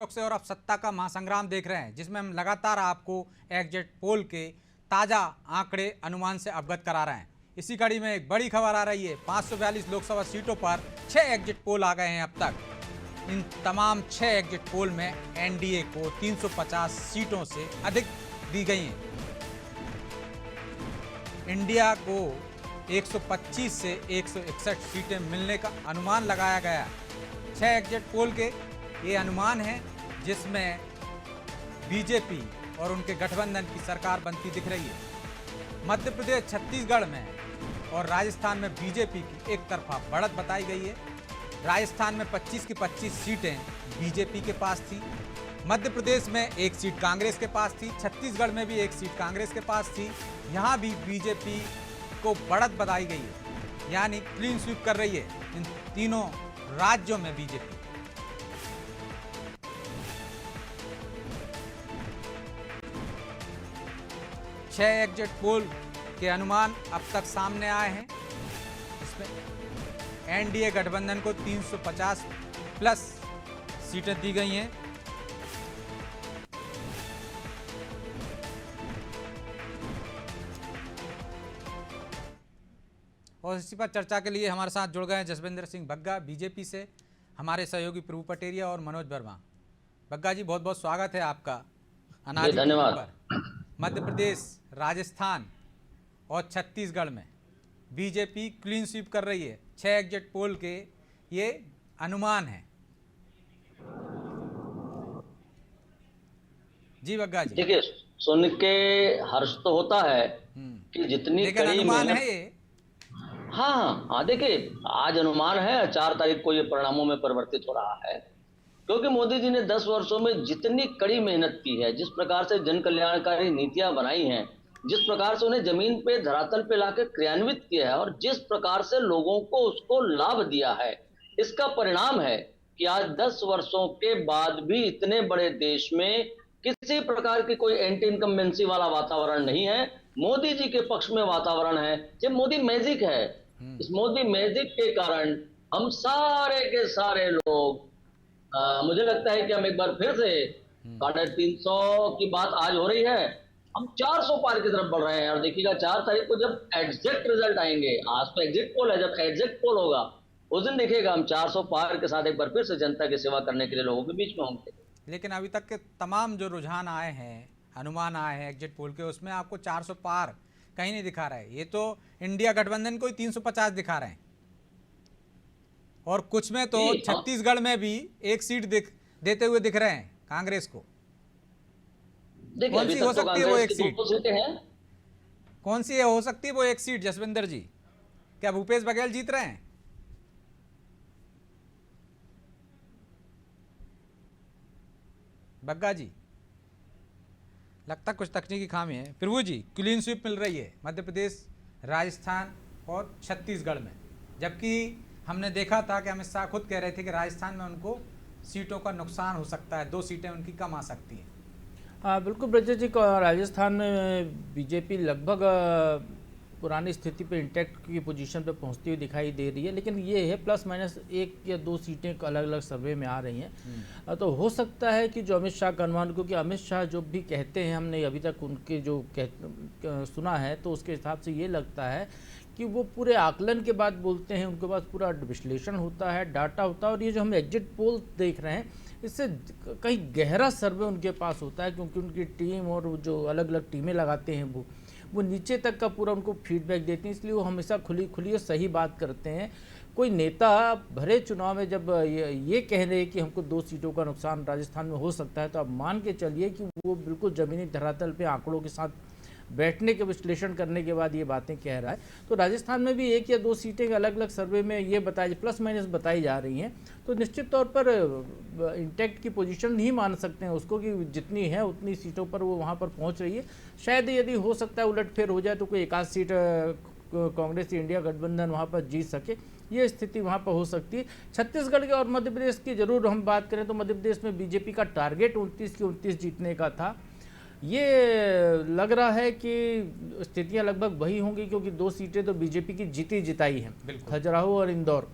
से और अब सत्ता का महासंग्राम देख रहे हैं, जिसमें हम लगातार आपको एग्जिट पोल के ताज़ा आंकड़े अनुमान से अवगत करा रहे हैं। इसी कड़ी में एक बड़ी खबर आ रही है। 542 लोकसभा सीटों पर 6 एग्जिट पोल आ गए हैं अब तक। इन तमाम 6 एग्जिट पोल में एनडीए को 350 सीटों से अधिक दी गई हैं। इंडिया को 125 से 161 सीटें मिलने का अनुमान लगाया गया है। 6 एग्जिट पोल के ये अनुमान है, जिसमें बीजेपी और उनके गठबंधन की सरकार बनती दिख रही है। मध्य प्रदेश, छत्तीसगढ़ में और राजस्थान में बीजेपी की एक तरफा बढ़त बताई गई है। राजस्थान में 25 की 25 सीटें बीजेपी के पास थी। मध्य प्रदेश में एक सीट कांग्रेस के पास थी। छत्तीसगढ़ में भी एक सीट कांग्रेस के पास थी। यहाँ भी बीजेपी को बढ़त बताई गई है, यानी क्लीन स्वीप कर रही है इन तीनों राज्यों में बीजेपी। छह एग्जिट पोल के अनुमान अब तक सामने आए हैं, इसमें एनडीए गठबंधन को 350 प्लस सीटें दी गई हैं। और इसी पर चर्चा के लिए हमारे साथ जुड़ गए हैं जसविंदर सिंह बग्गा बीजेपी से, हमारे सहयोगी प्रभु पटेरिया और मनोज वर्मा। बग्गा जी, बहुत बहुत स्वागत है आपका अनादि टीवी पर। मध्य प्रदेश, राजस्थान और छत्तीसगढ़ में बीजेपी क्लीन स्वीप कर रही है। 6 एग्जिट पोल के ये अनुमान है। जी बग्गा जी, देखिए, सुन के हर्ष तो होता है कि जितनी कड़ी अनुमान मेहनत है ये। हाँ, देखिए, आज अनुमान है, 4 तारीख को ये परिणामों में परिवर्तित हो रहा है, क्योंकि मोदी जी ने 10 वर्षों में जितनी कड़ी मेहनत की है, जिस प्रकार से जन कल्याणकारी नीतियां बनाई हैं, जिस प्रकार से उन्हें जमीन पे धरातल पे लाकर क्रियान्वित किया है और जिस प्रकार से लोगों को उसको लाभ दिया है, इसका परिणाम है कि आज 10 वर्षों के बाद भी इतने बड़े देश में किसी प्रकार की कोई एंटी इनकम्बेंसी वाला वातावरण नहीं है। मोदी जी के पक्ष में वातावरण है। ये मोदी मैजिक है। इस मोदी मैजिक के कारण हम सारे के सारे लोग, मुझे लगता है कि हम एक बार फिर से 350 की बात आज हो रही है, हम 400 पार की तरफ बढ़ रहे हैं। और देखिएगा 4 तारीख को जब एग्जैक्ट रिजल्ट आएंगे, आज तो एग्जिट पोल है, जब एग्जैक्ट पोल होगा उस दिन देखिएगा हम 400 पार के साथ एक बार फिर से जनता की सेवा करने के लिए लोगों के बीच में होंगे। लेकिन अभी तक के तमाम जो रुझान आए हैं, अनुमान आए हैं एग्जिट पोल के, उसमें आपको 400 पार कहीं नहीं दिखा रहा है। ये तो इंडिया गठबंधन को ही 350 दिखा रहे हैं, और कुछ में तो छत्तीसगढ़ में भी एक सीट देते हुए दिख रहे हैं कांग्रेस को। कौन सी हो सकती है वो एक सीट? कौन सी हो सकती है वो एक सीट जसविंदर जी? क्या भूपेश बघेल जीत रहे हैं? बग्गा जी, लगता कुछ तकनीकी खामी है। प्रभु जी, क्लीन स्वीप मिल रही है मध्य प्रदेश, राजस्थान और छत्तीसगढ़ में, जबकि हमने देखा था कि अमित शाह खुद कह रहे थे कि राजस्थान में उनको सीटों का नुकसान हो सकता है, 2 सीटें उनकी कम आ सकती हैं। हाँ बिल्कुल ब्रजेश जी, राजस्थान में बीजेपी लगभग पुरानी स्थिति पे इंटैक्ट की पोजीशन पे पहुंचती हुई दिखाई दे रही है, लेकिन ये है प्लस माइनस 1 या 2 सीटें अलग अलग सर्वे में आ रही हैं। तो हो सकता है कि जो अमित शाह का अनुमान, क्योंकि अमित शाह जो भी कहते हैं, हमने अभी तक उनके जो सुना है, तो उसके हिसाब से ये लगता है कि वो पूरे आकलन के बाद बोलते हैं, उनके पास पूरा विश्लेषण होता है, डाटा होता है। और ये जो हम एग्जिट पोल देख रहे हैं, इससे कहीं गहरा सर्वे उनके पास होता है, क्योंकि उनकी टीम और जो अलग अलग टीमें लगाते हैं वो नीचे तक का पूरा उनको फीडबैक देती हैं, इसलिए वो हमेशा खुली और सही बात करते हैं। कोई नेता भरे चुनाव में जब ये कह रहे हैं कि हमको 2 सीटों का नुकसान राजस्थान में हो सकता है, तो आप मान के चलिए कि वो बिल्कुल ज़मीनी धरातल पे आंकड़ों के साथ बैठने के विश्लेषण करने के बाद ये बातें कह रहा है। तो राजस्थान में भी 1 या 2 सीटें अलग अलग सर्वे में ये बताई प्लस माइनस बताई जा रही हैं। तो निश्चित तौर पर इंटैक्ट की पोजीशन नहीं मान सकते हैं उसको कि जितनी है उतनी सीटों पर वो वहाँ पर पहुँच रही है। शायद यदि हो सकता है उलटफेर हो जाए तो कोई 1 आध सीट कांग्रेस इंडिया गठबंधन वहाँ पर जीत सके, ये स्थिति वहाँ पर हो सकती है। छत्तीसगढ़ के और मध्य प्रदेश की जरूर हम बात करें तो मध्य प्रदेश में बीजेपी का टारगेट 29 की 29 जीतने का था। ये लग रहा है कि स्थितियां लगभग वही होंगी, क्योंकि 2 सीटें तो बीजेपी की जीती जिताई हैं, खजुराहो और इंदौर।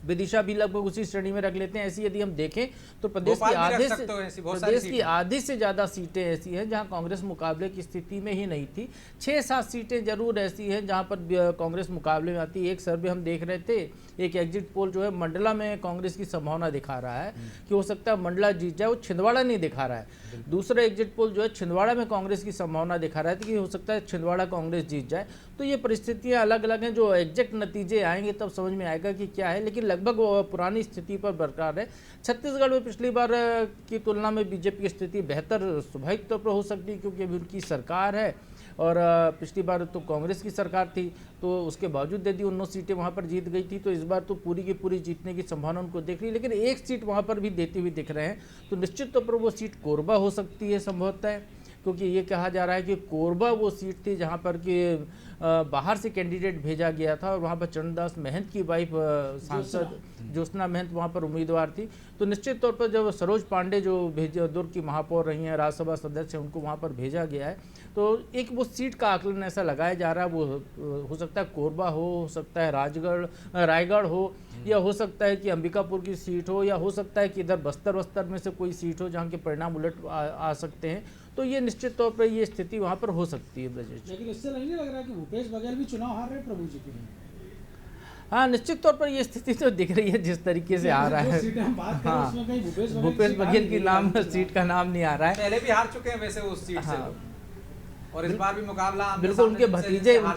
विदिशा भी लगभग उसी श्रेणी में रख लेते हैं। ऐसी यदि हम देखें तो प्रदेश भोपाल की भी रख आधे सकते हो ऐसी बहुत से सारी प्रदेश की आधी से ज़्यादा सीटें ऐसी हैं जहां कांग्रेस मुकाबले की स्थिति में ही नहीं थी। 6-7 सीटें जरूर ऐसी हैं जहां पर कांग्रेस मुकाबले में आती है। एक सर्वे हम देख रहे थे, एक एग्जिट पोल जो है मंडला में कांग्रेस की संभावना दिखा रहा है कि हो सकता है मंडला जीत जाए, वो छिंदवाड़ा नहीं दिखा रहा है। दूसरा एग्जिट पोल जो है छिंदवाड़ा में कांग्रेस की संभावना दिखा रहा है कि हो सकता है छिंदवाड़ा कांग्रेस जीत जाए। तो ये परिस्थितियां अलग अलग हैं, जो एग्जैक्ट नतीजे आएंगे तब समझ में आएगा कि क्या है, लेकिन लगभग वो पुरानी स्थिति पर बरकरार है। छत्तीसगढ़ में पिछली बार की तुलना में बीजेपी की स्थिति बेहतर स्वाभाविक तौर पर हो सकती है क्योंकि अभी उनकी सरकार है और पिछली बार तो कांग्रेस की सरकार थी, तो उसके बावजूद यदि 19 सीटें वहाँ पर जीत गई थी, तो इस बार तो पूरी की पूरी जीतने की संभावना उनको दिख रही है। लेकिन एक सीट वहाँ पर भी देती हुई दिख रहे हैं, तो निश्चित तौर पर वो सीट कोरबा हो सकती है संभवतः, क्योंकि ये कहा जा रहा है कि कोरबा वो सीट थी जहाँ पर कि बाहर से कैंडिडेट भेजा गया था और वहाँ पर चरणदास महंत की वाइफ सांसद ज्योत्सना महंत वहाँ पर उम्मीदवार थी। तो निश्चित तौर पर जब सरोज पांडे जो दुर्ग की महापौर रही हैं, राज्यसभा सदस्य, उनको वहाँ पर भेजा गया है, तो एक वो सीट का आकलन ऐसा लगाया जा रहा है, वो हो सकता है कोरबा हो सकता है रायगढ़ हो, या हो सकता है कि अंबिकापुर की सीट हो, या हो सकता है कि इधर बस्तर में से कोई सीट हो जहाँ के परिणाम उलट आ सकते हैं। तो ये निश्चित तौर पर ये स्थिति वहाँ पर हो सकती है ब्रजेश। लेकिन इससे नहीं लग रहा कि भूपेश बघेल भी चुनाव हार रहे प्रभु जी के लिए? हाँ, निश्चित तौर पर ये स्थिति तो दिख रही है जिस तरीके से आ रहा है। हाँ, भूपेश बघेल की नाम सीट का नाम नहीं आ रहा है। पहले भी हार चुके हैं वैसे उस सीट से, और इस बार भी मुकाबला बिल्कुल उनके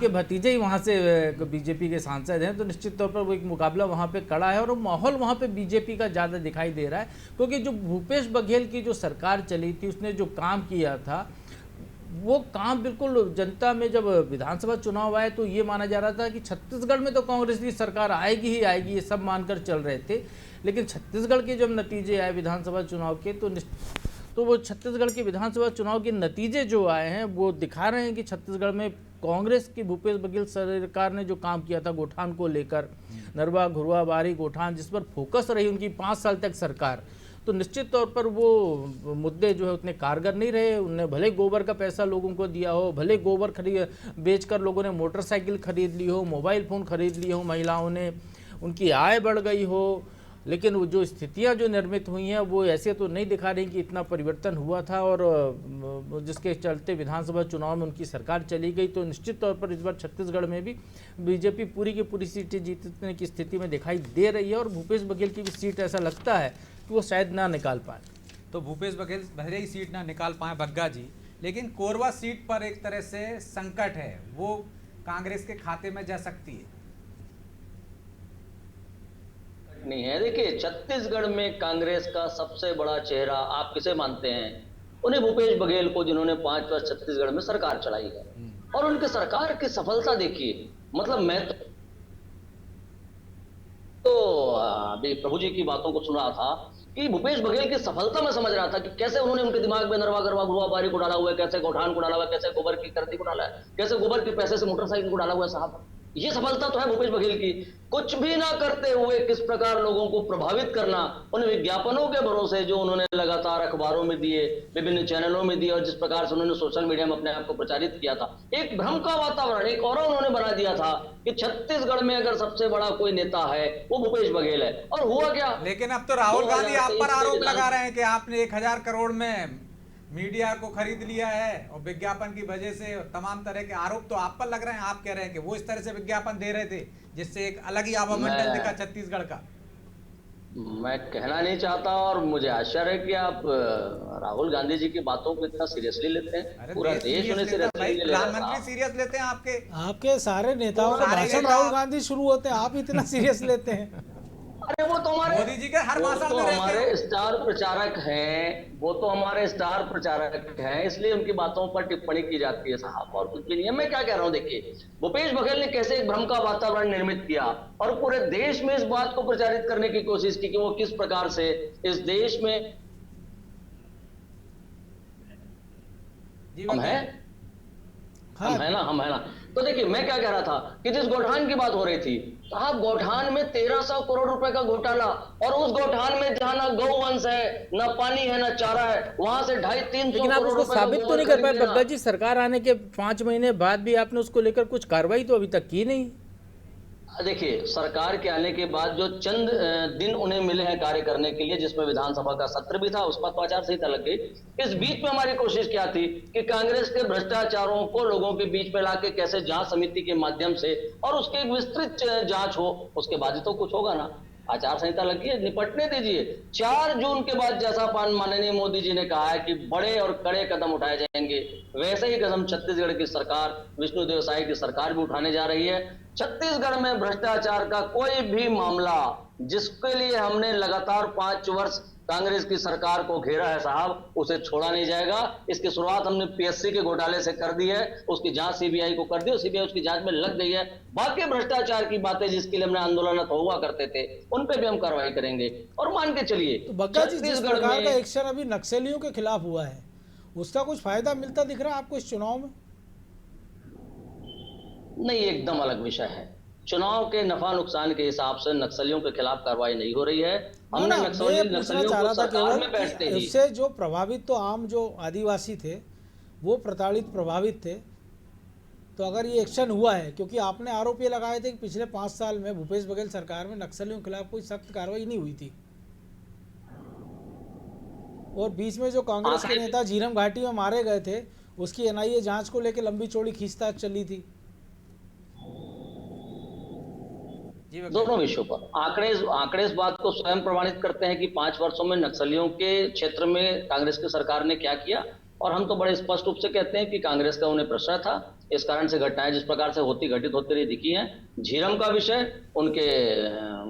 भतीजे ही वहाँ से बीजेपी के सांसद हैं, तो निश्चित तौर पर वो एक मुकाबला वहाँ पे कड़ा है और वो माहौल वहाँ पे बीजेपी का ज़्यादा दिखाई दे रहा है, क्योंकि जो भूपेश बघेल की जो सरकार चली थी उसने जो काम किया था वो काम बिल्कुल जनता में, जब विधानसभा चुनाव आए तो ये माना जा रहा था कि छत्तीसगढ़ में तो कांग्रेस की सरकार आएगी ही आएगी, ये सब मानकर चल रहे थे। लेकिन छत्तीसगढ़ के जब नतीजे आए विधानसभा चुनाव के, तो वो छत्तीसगढ़ के विधानसभा चुनाव के नतीजे जो आए हैं वो दिखा रहे हैं कि छत्तीसगढ़ में कांग्रेस की भूपेश बघेल सरकार ने जो काम किया था गोठान को लेकर, नरवा घुरवा बारी गोठान, जिस पर फोकस रही उनकी 5 साल तक सरकार, तो निश्चित तौर पर वो मुद्दे जो है उतने कारगर नहीं रहे। उनने भले गोबर का पैसा लोगों को दिया हो, भले गोबर बेचकर लोगों ने मोटरसाइकिल खरीद ली हो, मोबाइल फ़ोन खरीद लिए हो, महिलाओं ने, उनकी आय बढ़ गई हो, लेकिन वो जो स्थितियां जो निर्मित हुई हैं वो ऐसे तो नहीं दिखा रही कि इतना परिवर्तन हुआ था, और जिसके चलते विधानसभा चुनाव में उनकी सरकार चली गई। तो निश्चित तौर पर इस बार छत्तीसगढ़ में भी बीजेपी पूरी की पूरी सीटें जीतने की स्थिति में दिखाई दे रही है, और भूपेश बघेल की भी सीट ऐसा लगता है कि वो शायद ना निकाल पाए। तो भूपेश बघेल भले ही सीट ना निकाल पाए बग्गा जी, लेकिन कोरबा सीट पर एक तरह से संकट है, वो कांग्रेस के खाते में जा सकती है। नहीं है, देखिए छत्तीसगढ़ में कांग्रेस का सबसे बड़ा चेहरा आप किसे मानते हैं? उन्हें भूपेश बघेल को, जिन्होंने 5 वर्ष छत्तीसगढ़ में सरकार चलाई है, और उनके सरकार की सफलता देखिए। मतलब मैं तो अभी प्रभु जी की बातों को सुन रहा था कि भूपेश बघेल की सफलता में समझ रहा था कि कैसे उन्होंने उनके दिमाग में नरवा गरवा गुरुआ बारी को डाला हुआ है, कैसे गोठान को डाला हुआ है, कैसे गोबर की करती को डाला है, कैसे गोबर के पैसे से मोटरसाइकिल को डाला हुआ है। साहब, ये सफलता तो है भूपेश बघेल की। कुछ भी ना करते हुए किस प्रकार लोगों को प्रभावित करना, उन विज्ञापनों के भरोसे जो उन्होंने लगातार अखबारों में दिए, विभिन्न चैनलों में दिए, और जिस प्रकार से उन्होंने सोशल मीडिया में अपने आप को प्रचारित किया था, एक भ्रम का वातावरण, एक और उन्होंने बना दिया था कि छत्तीसगढ़ में अगर सबसे बड़ा कोई नेता है वो भूपेश बघेल है। और हुआ क्या? लेकिन अब तो राहुल गांधी आप पर आरोप लगा रहे हैं कि आपने 1000 करोड़ में मीडिया को खरीद लिया है, और विज्ञापन की वजह से तमाम तरह के आरोप तो आप पर लग रहे हैं। आप कह रहे हैं कि वो इस तरह से विज्ञापन दे रहे थे जिससे एक अलग ही आवामंडल दिखा छत्तीसगढ़ का। मैं कहना नहीं चाहता, और मुझे आश्चर्य है कि आप राहुल गांधी जी की बातों को इतना सीरियसली लेते हैं। पूरा देश उन्हें सीरियसली ले रहा है। प्रधानमंत्री सीरियस लेते हैं आपके सारे नेताओं के भाषण राहुल गांधी शुरू होते हैं, आप इतना सीरियस लेते हैं? अरे वो तो हमारे मोदी जी के हर भाषण में हमारे स्टार प्रचारक हैं, वो तो हमारे स्टार प्रचारक हैं, इसलिए उनकी बातों पर टिप्पणी की जाती है साहब, और कुछ भी नहीं है। मैं क्या कह रहा हूं, देखिए भूपेश बघेल ने कैसे एक भ्रम का वातावरण निर्मित किया और पूरे देश में इस बात को प्रचारित करने की कोशिश की कि वो किस प्रकार से इस देश में हम है ना। तो देखिए मैं क्या कह रहा था कि जिस गोठान की बात हो रही थी साहब, गोठान में 1300 करोड़ रुपए का घोटाला, और उस गोठान में जहां ना गौवंश है, ना पानी है, ना चारा है, वहां से 250-300 लेकिन आप उसको साबित तो नहीं कर पाए बग्गा जी। सरकार आने के 5 महीने बाद भी आपने उसको लेकर कुछ कार्रवाई तो अभी तक की नहीं। देखिए, सरकार के आने के बाद जो चंद दिन उन्हें मिले हैं कार्य करने के लिए, जिसमें विधानसभा का सत्र भी था, उस पर तो आचार संहिता लग गई। इस बीच में हमारी कोशिश क्या थी कि कांग्रेस के भ्रष्टाचारों को लोगों के बीच में लाके कैसे जांच समिति के माध्यम से और उसकी एक विस्तृत जांच हो, उसके बाद ही तो कुछ होगा ना। आचार संहिता लगी है, निपटने दीजिए। 4 जून के बाद जैसा माननीय मोदी जी ने कहा है कि बड़े और कड़े कदम उठाए जाएंगे, वैसे ही कदम छत्तीसगढ़ की सरकार, विष्णुदेव साय की सरकार भी उठाने जा रही है। छत्तीसगढ़ में भ्रष्टाचार का कोई भी मामला जिसके लिए हमने लगातार 5 वर्ष कांग्रेस की सरकार को घेरा है साहब, उसे छोड़ा नहीं जाएगा। इसकी शुरुआत हमने पीएससी के घोटाले से कर दी है, उसकी जांच सीबीआई को कर दी और सीबीआई उसकी जांच में लग गई है। बाकी भ्रष्टाचार की बातें जिसके लिए हमने आंदोलन हुआ करते थे, उन पे भी हम कार्रवाई करेंगे। और मान के चलिए, तो बग्गा जी, जिस प्रकार का एक्शन अभी नक्सलियों के खिलाफ हुआ है, उसका कुछ फायदा मिलता दिख रहा है आपको इस चुनाव में? नहीं, एकदम अलग विषय है। चुनाव के नफा नुकसान के हिसाब से नक्सलियों के खिलाफ कार्रवाई नहीं हो रही है। हमने नक्सलियों को सरकार में बैठते ही, इससे जो प्रभावित तो आम जो आदिवासी थे वो प्रताड़ित प्रभावित थे, तो अगर ये एक्शन हुआ है, क्योंकि आपने आरोप ये लगाए थे कि पिछले 5 साल में भूपेश बघेल सरकार में नक्सलियों के खिलाफ कोई सख्त कार्रवाई नहीं हुई थी, और बीच में जो कांग्रेस के नेता झीरम घाटी में मारे गए थे उसकी एनआईए जांच को लेकर लंबी चौड़ी खींचतान चली थी। दोनों विषयों पर आंकड़े इस बात को स्वयं प्रमाणित करते हैं कि 5 वर्षों में नक्सलियों के क्षेत्र में कांग्रेस की सरकार ने क्या किया। और हम तो बड़े स्पष्ट रूप से कहते हैं कि कांग्रेस का उन्हें प्रश्रय था, इस कारण से घटनाएं जिस प्रकार से घटित होती रही दिखी हैं। झीरम का विषय, उनके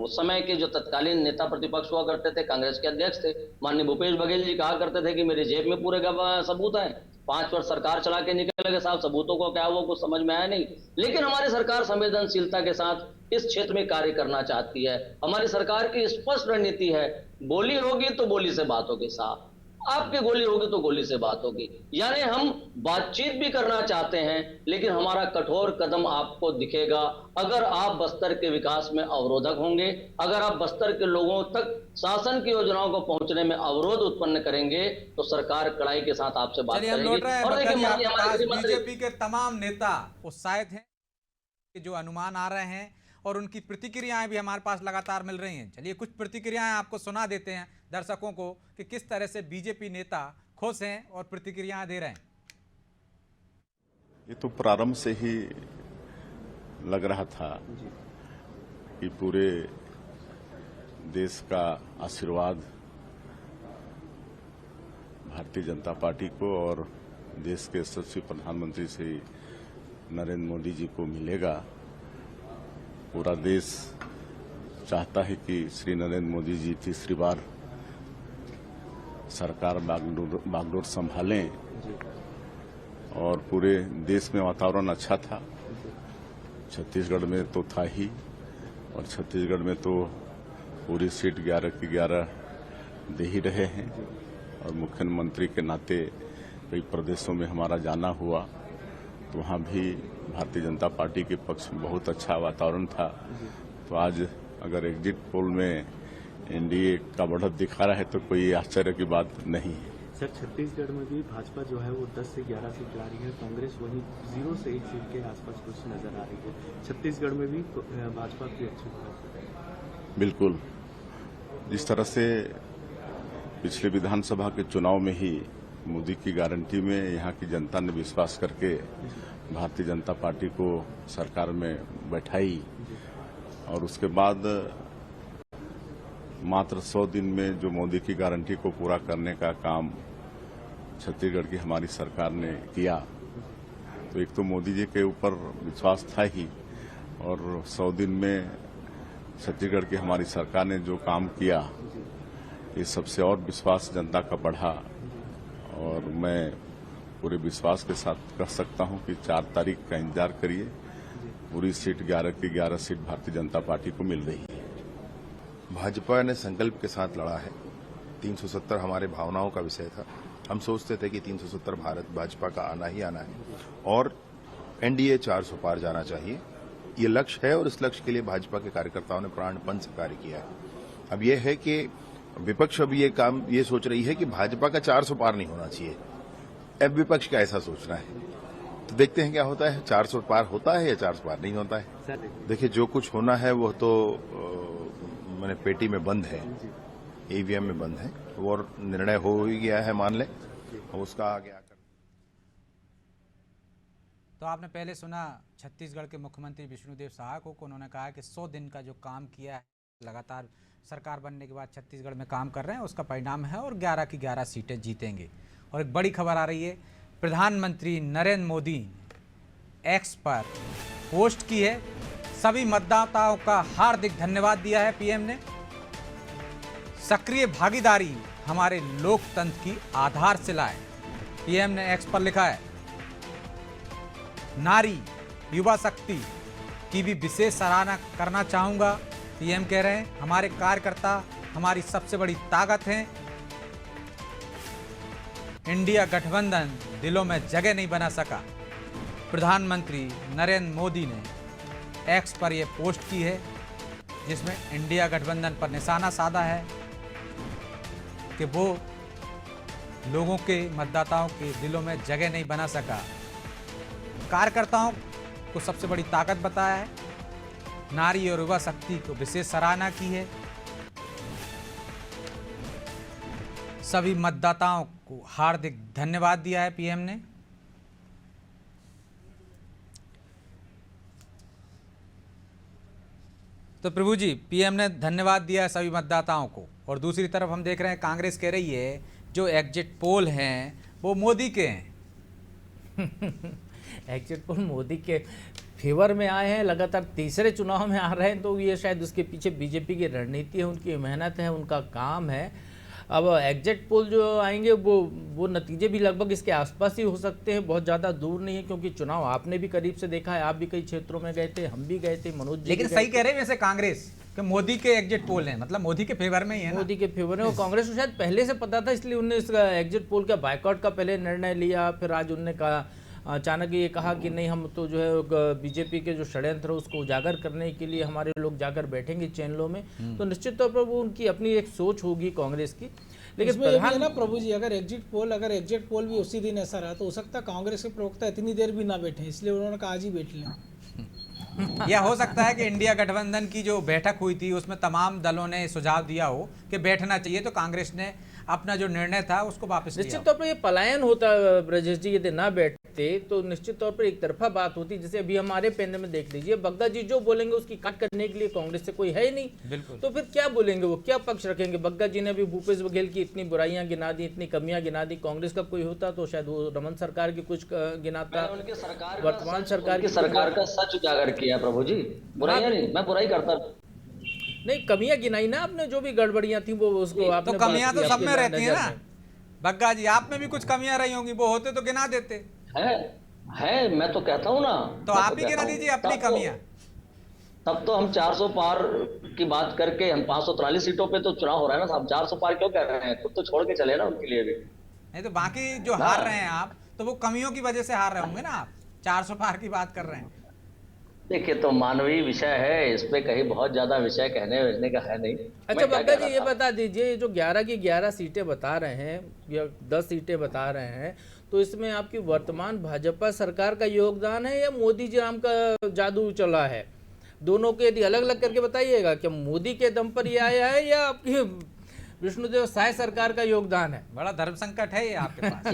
उस समय के जो तत्कालीन नेता प्रतिपक्ष हुआ करते थे, कांग्रेस के अध्यक्ष थे माननीय भूपेश बघेल जी, कहा करते थे कि मेरी जेब में पूरे सबूत है। 5 वर्ष सरकार चला के निकल गए साहब, सबूतों को क्या हुआ कुछ समझ में आया नहीं। लेकिन हमारी सरकार संवेदनशीलता के साथ इस क्षेत्र में कार्य करना चाहती है। हमारी सरकार की स्पष्ट रणनीति है, बोली होगी तो बोली से बात होगी साहब, आपकी गोली होगी तो गोली से बात होगी। यानी हम बातचीत भी करना चाहते हैं, लेकिन हमारा कठोर कदम आपको दिखेगा अगर आप बस्तर के विकास में अवरोधक होंगे, अगर आप बस्तर के लोगों तक शासन की योजनाओं को पहुंचने में अवरोध उत्पन्न करेंगे, तो सरकार कड़ाई के साथ आपसे बात करेगी। और देखिए, बीजेपी के तमाम नेता उत्साहित हैं कि जो अनुमान आ रहे हैं और उनकी प्रतिक्रियाएं भी हमारे पास लगातार मिल रही हैं। चलिए कुछ प्रतिक्रियाएं आपको सुना देते हैं दर्शकों को कि किस तरह से बीजेपी नेता खुश हैं और प्रतिक्रियाएं दे रहे हैं। ये तो प्रारंभ से ही लग रहा था कि पूरे देश का आशीर्वाद भारतीय जनता पार्टी को और देश के यशस्वी प्रधानमंत्री श्री नरेंद्र मोदी जी को मिलेगा। पूरा देश चाहता है कि श्री नरेंद्र मोदी जी तीसरी बार सरकार बागडोर संभालें, और पूरे देश में वातावरण अच्छा था। छत्तीसगढ़ में तो था ही, और छत्तीसगढ़ में तो पूरी सीट 11 की 11 दे ही रहे हैं। और मुख्यमंत्री के नाते कई प्रदेशों में हमारा जाना हुआ, तो वहाँ भी भारतीय जनता पार्टी के पक्ष में बहुत अच्छा वातावरण था। तो आज अगर एग्जिट पोल में एनडीए का बढ़त दिखा रहा है तो कोई आश्चर्य की बात नहीं है। सर, छत्तीसगढ़ में भी भाजपा जो है वो 10 से 11 सीट ला रही है, कांग्रेस वही 0 से 1 सीट के आसपास कुछ नजर आ रही है। छत्तीसगढ़ में भी भाजपा की अच्छी बढ़त है। बिल्कुल, जिस तरह से पिछले विधानसभा के चुनाव में ही मोदी की गारंटी में यहाँ की जनता ने विश्वास करके भारतीय जनता पार्टी को सरकार में बैठाई, और उसके बाद मात्र 100 दिन में जो मोदी की गारंटी को पूरा करने का काम छत्तीसगढ़ की हमारी सरकार ने किया, तो एक तो मोदी जी के ऊपर विश्वास था ही, और 100 दिन में छत्तीसगढ़ की हमारी सरकार ने जो काम किया, ये सबसे और विश्वास जनता का बढ़ा। और मैं पूरे विश्वास के साथ कह सकता हूं कि 4 तारीख का इंतजार करिए, पूरी सीट 11 की 11 सीट भारतीय जनता पार्टी को मिल रही है। भाजपा ने संकल्प के साथ लड़ा है। 370 हमारे भावनाओं का विषय था। हम सोचते थे कि 370 भारत भाजपा का आना ही आना है, और एनडीए 400 पार जाना चाहिए। ये लक्ष्य है, और इस लक्ष्य के लिए भाजपा के कार्यकर्ताओं ने प्राणपण से कार्य किया है। अब यह है कि विपक्ष अब ये सोच रही है कि भाजपा का 400 पार नहीं होना चाहिए। अब विपक्ष का ऐसा सोचना है, तो देखते हैं क्या होता है, 400 पार होता है या 400 पार नहीं होता है। सर देखिए, जो कुछ होना है वो तो मैंने पेटी में बंद है, ईवीएम में बंद है, और निर्णय हो ही गया है, मान लें, और उसका आगे आकर। तो आपने पहले सुना छत्तीसगढ़ के मुख्यमंत्री विष्णुदेव साय को, उन्होंने कहा कि 100 दिन का जो काम किया है, लगातार सरकार बनने के बाद छत्तीसगढ़ में काम कर रहे हैं, उसका परिणाम है और 11 की 11 सीटें जीतेंगे। और एक बड़ी खबर आ रही है, प्रधानमंत्री नरेंद्र मोदी ने एक्स पर पोस्ट की है, सभी मतदाताओं का हार्दिक धन्यवाद दिया है पीएम ने। सक्रिय भागीदारी हमारे लोकतंत्र की आधारशिला है, पीएम ने एक्स पर लिखा है। नारी युवा शक्ति की भी विशेष सराहना करना चाहूंगा, पीएम कह रहे हैं हमारे कार्यकर्ता हमारी सबसे बड़ी ताकत हैं। इंडिया गठबंधन दिलों में जगह नहीं बना सका। प्रधानमंत्री नरेंद्र मोदी ने एक्स पर यह पोस्ट की है, जिसमें इंडिया गठबंधन पर निशाना साधा है कि वो लोगों के, मतदाताओं के दिलों में जगह नहीं बना सका। कार्यकर्ताओं को सबसे बड़ी ताकत बताया है, नारी और युवा शक्ति को विशेष सराहना की है, सभी मतदाताओं को हार्दिक धन्यवाद दिया है पीएम ने। तो प्रभु जी, पीएम ने धन्यवाद दिया है सभी मतदाताओं को, और दूसरी तरफ हम देख रहे हैं कांग्रेस कह रही है जो एग्जिट पोल हैं वो मोदी के हैं। एग्जिट पोल मोदी के फेवर में आए हैं, लगातार तीसरे चुनाव में आ रहे हैं, तो ये शायद उसके पीछे बीजेपी की रणनीति है, उनकी मेहनत है, उनका काम है। अब एग्जिट पोल जो आएंगे वो नतीजे भी लगभग इसके आसपास ही हो सकते हैं, बहुत ज़्यादा दूर नहीं है, क्योंकि चुनाव आपने भी करीब से देखा है, आप भी कई क्षेत्रों में गए थे, हम भी गए थे, मनोज जी लेकिन सही कह रहे हैं वैसे कांग्रेस कि मोदी के एग्जिट पोल हैं, मतलब मोदी के फेवर में ही है ना? मोदी के फेवर में, और कांग्रेस को शायद पहले से पता था, इसलिए उन्होंने इस एग्जिट पोल का बायकॉट का पहले निर्णय लिया। फिर आज उन्होंने कहा, अचानक ये कहा कि नहीं, हम तो जो है बीजेपी के जो षड्यंत्र है उसको उजागर करने के लिए हमारे लोग जाकर बैठेंगे चैनलों में। तो निश्चित तौर पर वो उनकी अपनी एक सोच होगी कांग्रेस की। लेकिन इसमें ये भी है ना प्रभु जी, अगर एग्जिट पोल भी उसी दिन ऐसा रहा तो हो सकता है कांग्रेस के प्रवक्ता इतनी देर भी ना बैठे, इसलिए उन्होंने कहा आज ही बैठ लें। यह हो सकता है कि इंडिया गठबंधन की जो बैठक हुई थी उसमें तमाम दलों ने सुझाव दिया हो कि बैठना चाहिए, तो कांग्रेस ने अपना जो निर्णय था उसको वापस लिया। निश्चित तौर पर ये पलायन होता ब्रजेश जी, यदि ना बैठते तो निश्चित तौर पर एक तरफा बात होती। जैसे अभी हमारे पेंडे में देख लीजिए, बग्गा जी जो बोलेंगे उसकी कट करने के लिए कांग्रेस से कोई है ही नहीं, बिल्कुल। तो फिर क्या बोलेंगे, वो क्या पक्ष रखेंगे? बग्गा जी ने भी भूपेश बघेल की इतनी बुराइयां गिना दी, इतनी कमियां गिना दी। कांग्रेस का कोई होता तो शायद वो रमन सरकार की कुछ गिनाता, वर्तमान सरकार का सच उजागर किया प्रभु जी, बुराइयां नहीं, मैं बुराई करता नहीं, कमियां गिनाई ना आपने, जो भी गड़बड़ियां थी वो उसको आपने। तो कमियां तो सब में रहती है ना बग्गा जी, आप में भी कुछ कमियां रही होंगी, वो होते तो गिना देते है, मैं तो कहता हूँ ना, तो आप ही गिना दीजिए अपनी कमियां। तब तो हम 400 पार की बात करके, हम 543 सीटों पे तो चुनाव हो रहा है ना, हम 400 पार क्यों कर रहे हैं? खुद तो छोड़ के चले ना उनके लिए भी। नहीं तो बाकी जो हार रहे हैं आप, तो वो कमियों की वजह से हार रहे होंगे ना, आप 400 पार की बात कर रहे हैं। देखिए, तो मानवीय विषय है, इस पे कहीं बहुत ज्यादा विषय कहने वेचने का है नहीं। अच्छा बग्गा जी, ये बता दीजिए, जो 11 की 11 सीटें बता रहे हैं या 10 सीटें बता रहे हैं, तो इसमें आपकी वर्तमान भाजपा सरकार का योगदान है या मोदी जी नाम का जादू चला है? दोनों के यदि अलग अलग करके बताइएगा, क्या मोदी के दम पर ये आया है या आपकी विष्णुदेव साय सरकार का योगदान है? बड़ा धर्म संकट है ये आपके पास।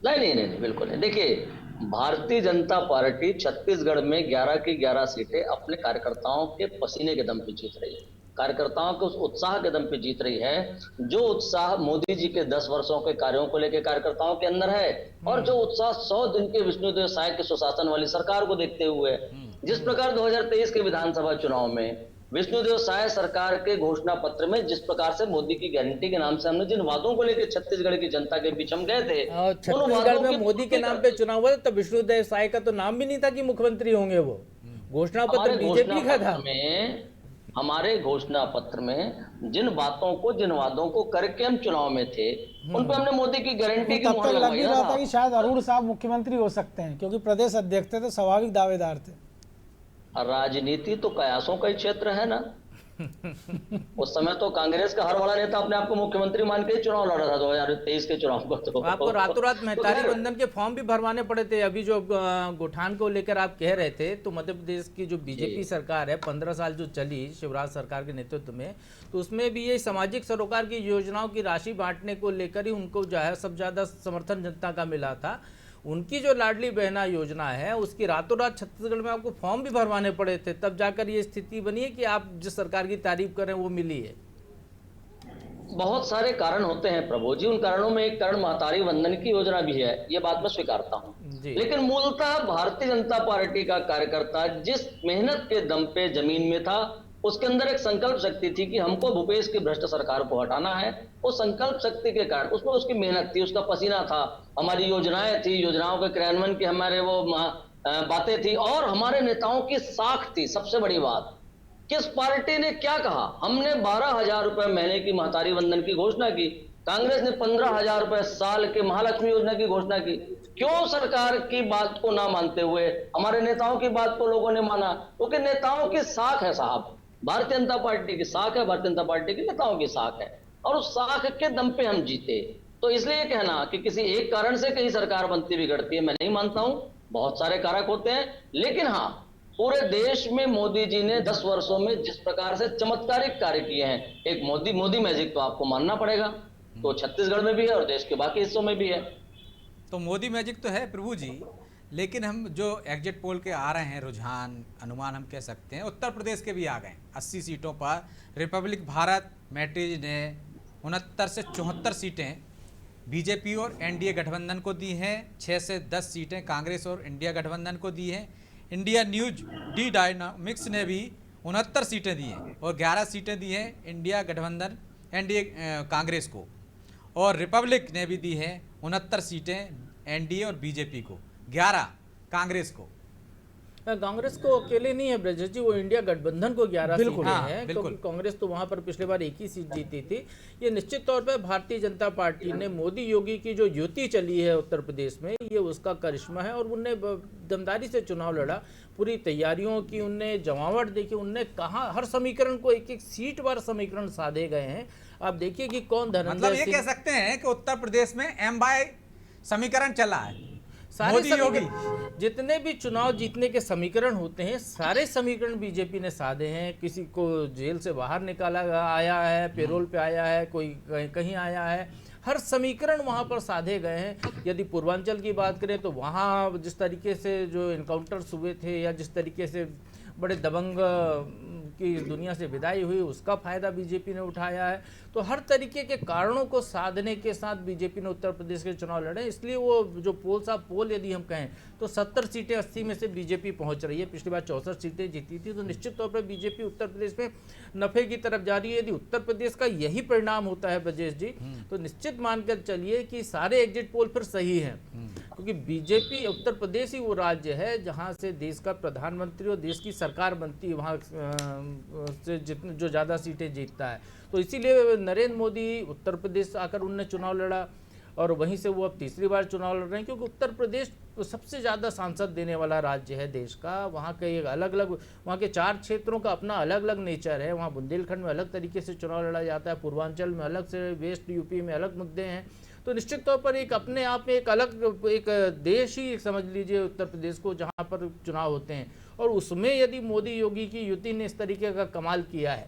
नहीं, बिल्कुल नहीं। देखिए, भारतीय जनता पार्टी छत्तीसगढ़ में 11 की 11 सीटें अपने कार्यकर्ताओं के पसीने के दम पे जीत रही है, कार्यकर्ताओं के उस उत्साह के दम पे जीत रही है, जो उत्साह मोदी जी के 10 वर्षों के कार्यों को लेकर कार्यकर्ताओं के अंदर है, और जो उत्साह 100 दिन के विष्णुदेव साय के सुशासन वाली सरकार को देखते हुए, जिस प्रकार 2023 के विधानसभा चुनाव में विष्णुदेव साय सरकार के घोषणा पत्र में जिस प्रकार से मोदी की गारंटी के नाम से हमने जिन वादों को लेकर छत्तीसगढ़ की जनता के बीच हम गए थे, छत्तीसगढ़ में मोदी के नाम पे चुनाव हुआ तो विष्णुदेव साय का तो नाम भी नहीं था कि मुख्यमंत्री होंगे। वो घोषणा पत्र बीजेपी का था। हमारे घोषणा पत्र में जिन बातों को, जिन वादों को करके हम चुनाव में थे, उन पर हमने मोदी की गारंटी की तब तक लग भी रहा था कि शायद अरुण साहब मुख्यमंत्री हो सकते हैं, क्योंकि प्रदेश अध्यक्ष थे तो स्वाभाविक दावेदार थे। राजनीति तो कयासों का ही क्षेत्र है ना। उस समय तो कांग्रेस का हर बड़ा नेता अपने आप को मुख्यमंत्री मान के ही चुनाव लड़ा था 2023 के चुनाव को। तो आपको रातों रात महतारी खैर, बंधन के फॉर्म भी भरवाने पड़े थे। अभी जो गोठान को लेकर आप कह रहे थे, तो मध्य प्रदेश की जो बीजेपी सरकार है 15 साल जो चली शिवराज सरकार के नेतृत्व में, तो उसमें भी ये सामाजिक सरोकार की योजनाओं की राशि बांटने को लेकर ही उनको जो है सब ज्यादा समर्थन जनता का मिला था। उनकी जो लाडली बहना योजना है उसकी रातों रात छत्तीसगढ़ में आपको फॉर्म भी भरवाने पड़े थे, तब जाकर ये स्थिति बनी है कि आप जिस सरकार की तारीफ कर रहे हैं वो मिली है। बहुत सारे कारण होते हैं प्रभु जी, उन कारणों में एक कारण महतारी वंदन की योजना भी है, ये बात मैं स्वीकारता हूँ। जी। लेकिन मूलतः भारतीय जनता पार्टी का कार्यकर्ता जिस मेहनत के दम पे जमीन में था, उसके अंदर एक संकल्प शक्ति थी कि हमको भूपेश की भ्रष्ट सरकार को हटाना है। वो संकल्प शक्ति के कारण उसमें उसकी मेहनत थी, उसका पसीना था, हमारी योजनाएं थी, योजनाओं के क्रियान्वयन की हमारे वो बातें थी, और हमारे नेताओं की साख थी। सबसे बड़ी बात, किस पार्टी ने क्या कहा? हमने 12,000 रुपए महीने की महतारी वंदन की घोषणा की, कांग्रेस ने 15,000 रुपए साल के महालक्ष्मी योजना की घोषणा की। क्यों सरकार की बात को ना मानते हुए हमारे नेताओं की बात को लोगों ने माना? क्योंकि नेताओं की साख है साहब, भारतीय जनता पार्टी की साख है, भारतीय जनता पार्टी के नेताओं की साख है, और उस साख के दम पे हम जीते। तो इसलिए कहना कि किसी एक कारण से कहीं सरकार बनती बिगड़ती है, मैं नहीं मानता हूं। बहुत सारे कारक होते हैं, लेकिन हाँ, पूरे देश में मोदी जी ने 10 वर्षों में जिस प्रकार से चमत्कारिक कार्य किए हैं, एक मोदी मैजिक तो आपको मानना पड़ेगा। तो छत्तीसगढ़ में भी है और देश के बाकी हिस्सों में भी है। तो मोदी मैजिक तो है प्रभु जी, लेकिन हम जो एग्जिट पोल के आ रहे हैं रुझान, अनुमान हम कह सकते हैं, उत्तर प्रदेश के भी आ गए 80 सीटों पर। रिपब्लिक भारत मैट्रिज ने 69 से 74 सीटें बीजेपी और एनडीए गठबंधन को दी हैं, 6 से 10 सीटें कांग्रेस और इंडिया गठबंधन को दी हैं। इंडिया न्यूज डी डायनामिक्स ने भी 69 सीटें दी हैं और 11 सीटें दी हैं इंडिया गठबंधन एनडीए कांग्रेस को, और रिपब्लिक ने भी दी हैं 69 सीटें एनडीए और बीजेपी को, 11 कांग्रेस को। कांग्रेस को अकेले नहीं है ब्रजेश जी, वो इंडिया गठबंधन को 11 सीटें हैं, क्योंकि कांग्रेस तो वहां पर पिछले बार 1 ही सीट जीती थी। ये निश्चित तौर पर भारतीय जनता पार्टी ने मोदी योगी की जो युति चली है उत्तर प्रदेश में, ये उसका करिश्मा है। और उनने दमदारी से चुनाव लड़ा, पूरी तैयारियों की उनने जमावट देखी, उनने कहा हर समीकरण को एक एक सीट वार समीकरण साधे गए हैं। आप देखिए कि कौन धनंजय मतलब ये कह सकते हैं कि उत्तर प्रदेश में एम बाय समीकरण चला है। मोदी योगी जितने भी चुनाव जीतने के समीकरण होते हैं, सारे समीकरण बीजेपी ने साधे हैं। किसी को जेल से बाहर निकाला आया है, पेरोल पे आया है, कोई कहीं आया है, हर समीकरण वहां पर साधे गए हैं। यदि पूर्वांचल की बात करें तो वहां जिस तरीके से जो इनकाउंटर्स हुए थे या जिस तरीके से बड़े दबंग की दुनिया से विदाई हुई, उसका फायदा बीजेपी ने उठाया है। तो हर तरीके के कारणों को साधने के साथ बीजेपी ने उत्तर प्रदेश के चुनाव लड़े। इसलिए वो जो पोल यदि हम कहें तो 70 सीटें 80 में से बीजेपी पहुंच रही है। पिछली बार 64 सीटें जीती थी, तो निश्चित तौर पर बीजेपी उत्तर प्रदेश में नफे की तरफ जा रही है। यदि उत्तर प्रदेश का यही परिणाम होता है ब्रजेश जी, तो निश्चित मानकर चलिए कि सारे एग्जिट पोल फिर सही हैं, क्योंकि बीजेपी उत्तर प्रदेश ही वो राज्य है जहां से देश का प्रधानमंत्री और देश की सरकार बनती है, वहां से जितने जो ज़्यादा सीटें जीतता है। तो इसीलिए नरेंद्र मोदी उत्तर प्रदेश आकर उनने चुनाव लड़ा, और वहीं से वो अब तीसरी बार चुनाव लड़ रहे हैं, क्योंकि उत्तर प्रदेश सबसे ज़्यादा सांसद देने वाला राज्य है देश का। वहाँ के एक अलग अलग, वहाँ के 4 क्षेत्रों का अपना अलग अलग नेचर है। वहाँ बुंदेलखंड में अलग तरीके से चुनाव लड़ा जाता है, पूर्वांचल में अलग से, वेस्ट यूपी में अलग मुद्दे हैं। तो निश्चित तौर पर एक अपने आप में एक अलग एक देश ही समझ लीजिए उत्तर प्रदेश को, जहाँ पर चुनाव होते हैं। और उसमें यदि मोदी योगी की युति ने इस तरीके का कमाल किया है,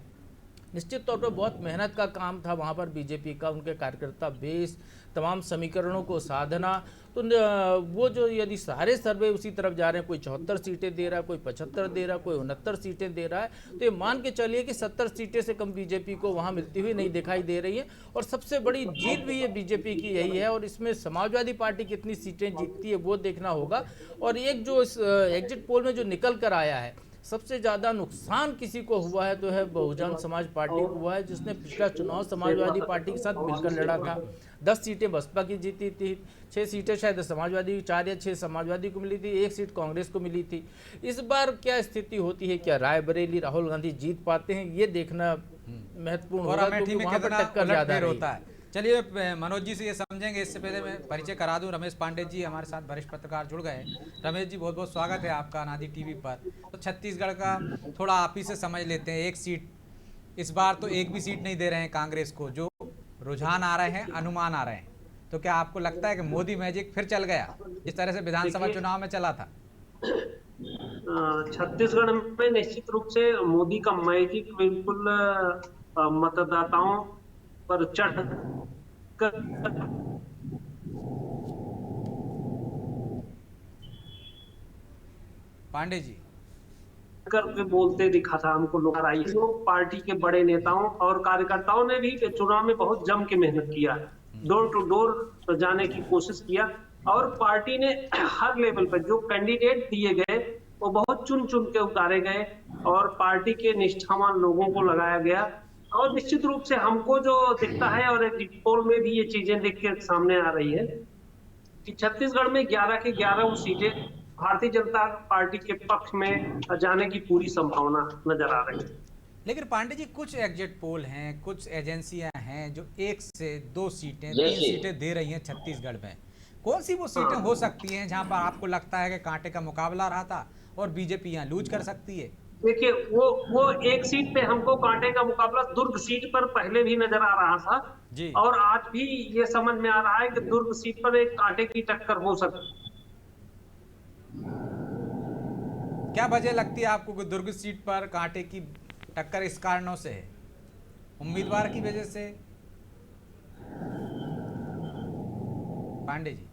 निश्चित तौर पर बहुत मेहनत का काम था वहाँ पर बीजेपी का, उनके कार्यकर्ता बेस, तमाम समीकरणों को साधना। तो वो जो यदि सारे सर्वे उसी तरफ जा रहे हैं, कोई 74 सीटें दे रहा है, कोई 75 दे रहा है, कोई 69 सीटें दे रहा है, तो ये मान के चलिए कि 70 सीटें से कम बीजेपी को वहाँ मिलती हुई नहीं दिखाई दे रही है। और सबसे बड़ी जीत भी ये बीजेपी की यही है, और इसमें समाजवादी पार्टी कितनी सीटें जीतती है वो देखना होगा। और एक जो इस एग्जिट पोल में जो निकल कर आया है, सबसे ज़्यादा नुकसान किसी को हुआ है तो है बहुजन समाज पार्टी को हुआ है, जिसने पिछला चुनाव समाजवादी पार्टी के साथ मिलकर लड़ा था। 10 सीटें बसपा की जीती थी, 6 सीटें शायद समाजवादी, 4 या 6 समाजवादी को मिली थी, 1 सीट कांग्रेस को मिली थी। इस बार क्या स्थिति होती है, क्या रायबरेली राहुल गांधी जीत पाते हैं, ये देखना महत्वपूर्ण होगा, क्योंकि वहाँ पर टक्कर ज़्यादा होता है। चलिए मनोज जी से ये समझेंगे, इससे पहले मैं परिचय करा दूं, रमेश पांडे जी हमारे साथ वरिष्ठ पत्रकार जुड़ गए। रमेश जी बहुत बहुत स्वागत है आपका अनादि टीवी पर। तो छत्तीसगढ़ का थोड़ा आप ही से समझ लेते हैं, एक सीट इस बार तो एक भी सीट नहीं दे रहे हैं कांग्रेस को, जो रुझान आ रहे हैं, अनुमान आ रहे हैं। तो क्या आपको लगता है कि मोदी मैजिक फिर चल गया जिस तरह से विधानसभा चुनाव में चला था? छत्तीसगढ़ में निश्चित रूप से मोदी का मैजिक बिल्कुल मतदाताओं पर चढ़ कर पांडे जी करके बोलते दिखा था हमको लोग। पार्टी के बड़े नेताओं और कार्यकर्ताओं ने भी चुनाव में बहुत जम के मेहनत किया, डोर टू डोर जाने की कोशिश किया, और पार्टी ने हर लेवल पर जो कैंडिडेट दिए गए वो बहुत चुन चुन के उतारे गए और पार्टी के निष्ठावान लोगों को लगाया गया। और निश्चित रूप से हमको जो दिखता है, और एक पोल में भी ये चीजें दिख के सामने आ रही है कि छत्तीसगढ़ में 11 की 11 सीटें भारतीय जनता पार्टी के पक्ष में जाने की पूरी संभावना नजर आ रही है। लेकिन पांडे जी, कुछ एग्जिट पोल हैं, कुछ एजेंसियां हैं जो 1 से 2 सीटें, जी, 3 जी। सीटें दे रही हैं छत्तीसगढ़ में। कौन सी वो सीटें हो सकती हैं जहां पर आपको लगता है कि कांटे का मुकाबला रहा था और बीजेपी यहाँ लूज कर सकती है? देखिए, वो एक सीट पे हमको कांटे का मुकाबला दुर्ग सीट पर पहले भी नजर आ रहा था जी। और आज भी ये समझ में आ रहा है कि दुर्ग सीट पर एक कांटे की टक्कर हो सकती है। क्या वजह लगती है आपको कि दुर्ग सीट पर कांटे की टक्कर इस कारणों से है? उम्मीदवार की वजह से? पांडे जी,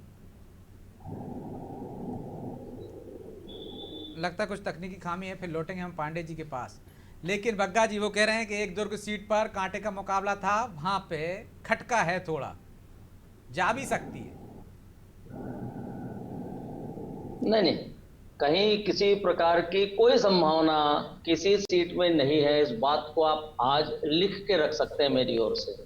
लगता है कुछ तकनीकी खामी है, फिर लौटेंगे हम पांडे जी के पास। लेकिन बग्गा जी वो कह रहे हैं कि एक दुर्ग सीट पर कांटे का मुकाबला था, वहां पे खटका है, थोड़ा जा भी सकती है। नहीं, कहीं किसी प्रकार की कोई संभावना किसी सीट में नहीं है। इस बात को आप आज लिख के रख सकते हैं मेरी ओर से।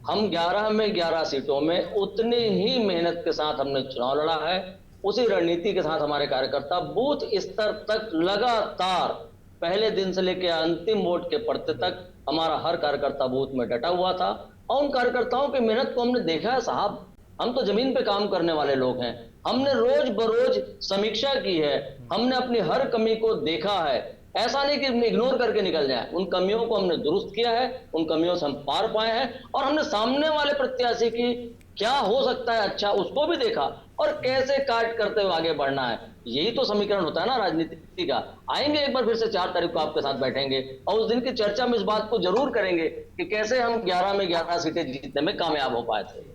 हम 11 में 11 सीटों में उतनी ही मेहनत के साथ हमने चुनाव लड़ा है, उसी रणनीति के साथ हमारे कार्यकर्ता बूथ स्तर तक लगातार पहले दिन से लेकर अंतिम वोट के पड़ते तक हमारा हर कार्यकर्ता बूथ में डटा हुआ था। और उन कार्यकर्ताओं की मेहनत को हमने देखा है साहब, हम तो जमीन पे काम करने वाले लोग हैं, हमने रोज बरोज समीक्षा की है, हमने अपनी हर कमी को देखा है। ऐसा नहीं कि इग्नोर करके निकल जाए, उन कमियों को हमने दुरुस्त किया है, उन कमियों से हम पार पाए हैं और हमने सामने वाले प्रत्याशी की क्या हो सकता है अच्छा उसको भी देखा और कैसे काट करते हुए आगे बढ़ना है। यही तो समीकरण होता है ना राजनीति का। आएंगे एक बार फिर से 4 तारीख को आपके साथ बैठेंगे और उस दिन की चर्चा में इस बात को जरूर करेंगे कि कैसे हम 11 में 11 सीटें जीतने में कामयाब हो पाए थे।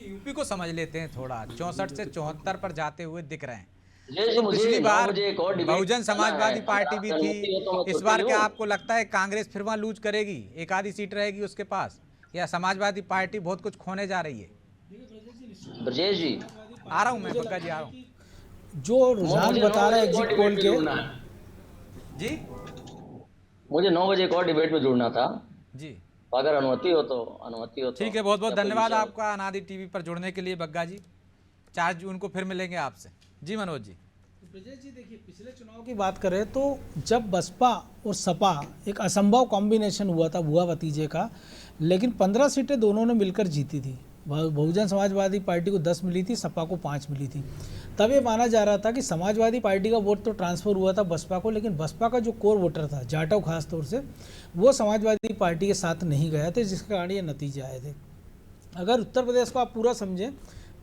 यूपी को समझ लेते हैं थोड़ा, 64 से 74 पर जाते हुए दिख रहे हैं। मुझे पिछली बार एक और डिबेट बहुजन समाजवादी पार्टी भी थी, इस बार क्या आपको लगता है कांग्रेस फिर वहां लूज करेगी, एक आधी सीट रहेगी उसके पास, या समाजवादी पार्टी बहुत कुछ खोने जा रही है? ब्रजेश जी, आ रहा हूं मैं, बग्गा जी आ रहा हूं जो रुझान बता रहे हैं एग्जिट पोल के जी। मुझे 9 बजे एक और डिबेट में जुड़ना था जी, अगर अनुमति हो तो अनुमति हो तो। ठीक है, बहुत बहुत धन्यवाद आपका अनादि टीवी पर जुड़ने के लिए बग्गा जी। 4 जून को फिर मिलेंगे आपसे। जी मनोज जी। ब्रजेश जी, देखिए पिछले चुनाव की बात करें तो जब बसपा और सपा एक असंभव कॉम्बिनेशन हुआ था बुआ भतीजे का, लेकिन 15 सीटें दोनों ने मिलकर जीती थी। बहुजन समाजवादी पार्टी को 10 मिली थी, सपा को 5 मिली थी। तब ये माना जा रहा था कि समाजवादी पार्टी का वोट तो ट्रांसफ़र हुआ था बसपा को, लेकिन बसपा का जो कोर वोटर था जाटव खास तौर से, वो समाजवादी पार्टी के साथ नहीं गया था, जिसके कारण ये नतीजे आए थे। अगर उत्तर प्रदेश को आप पूरा समझें,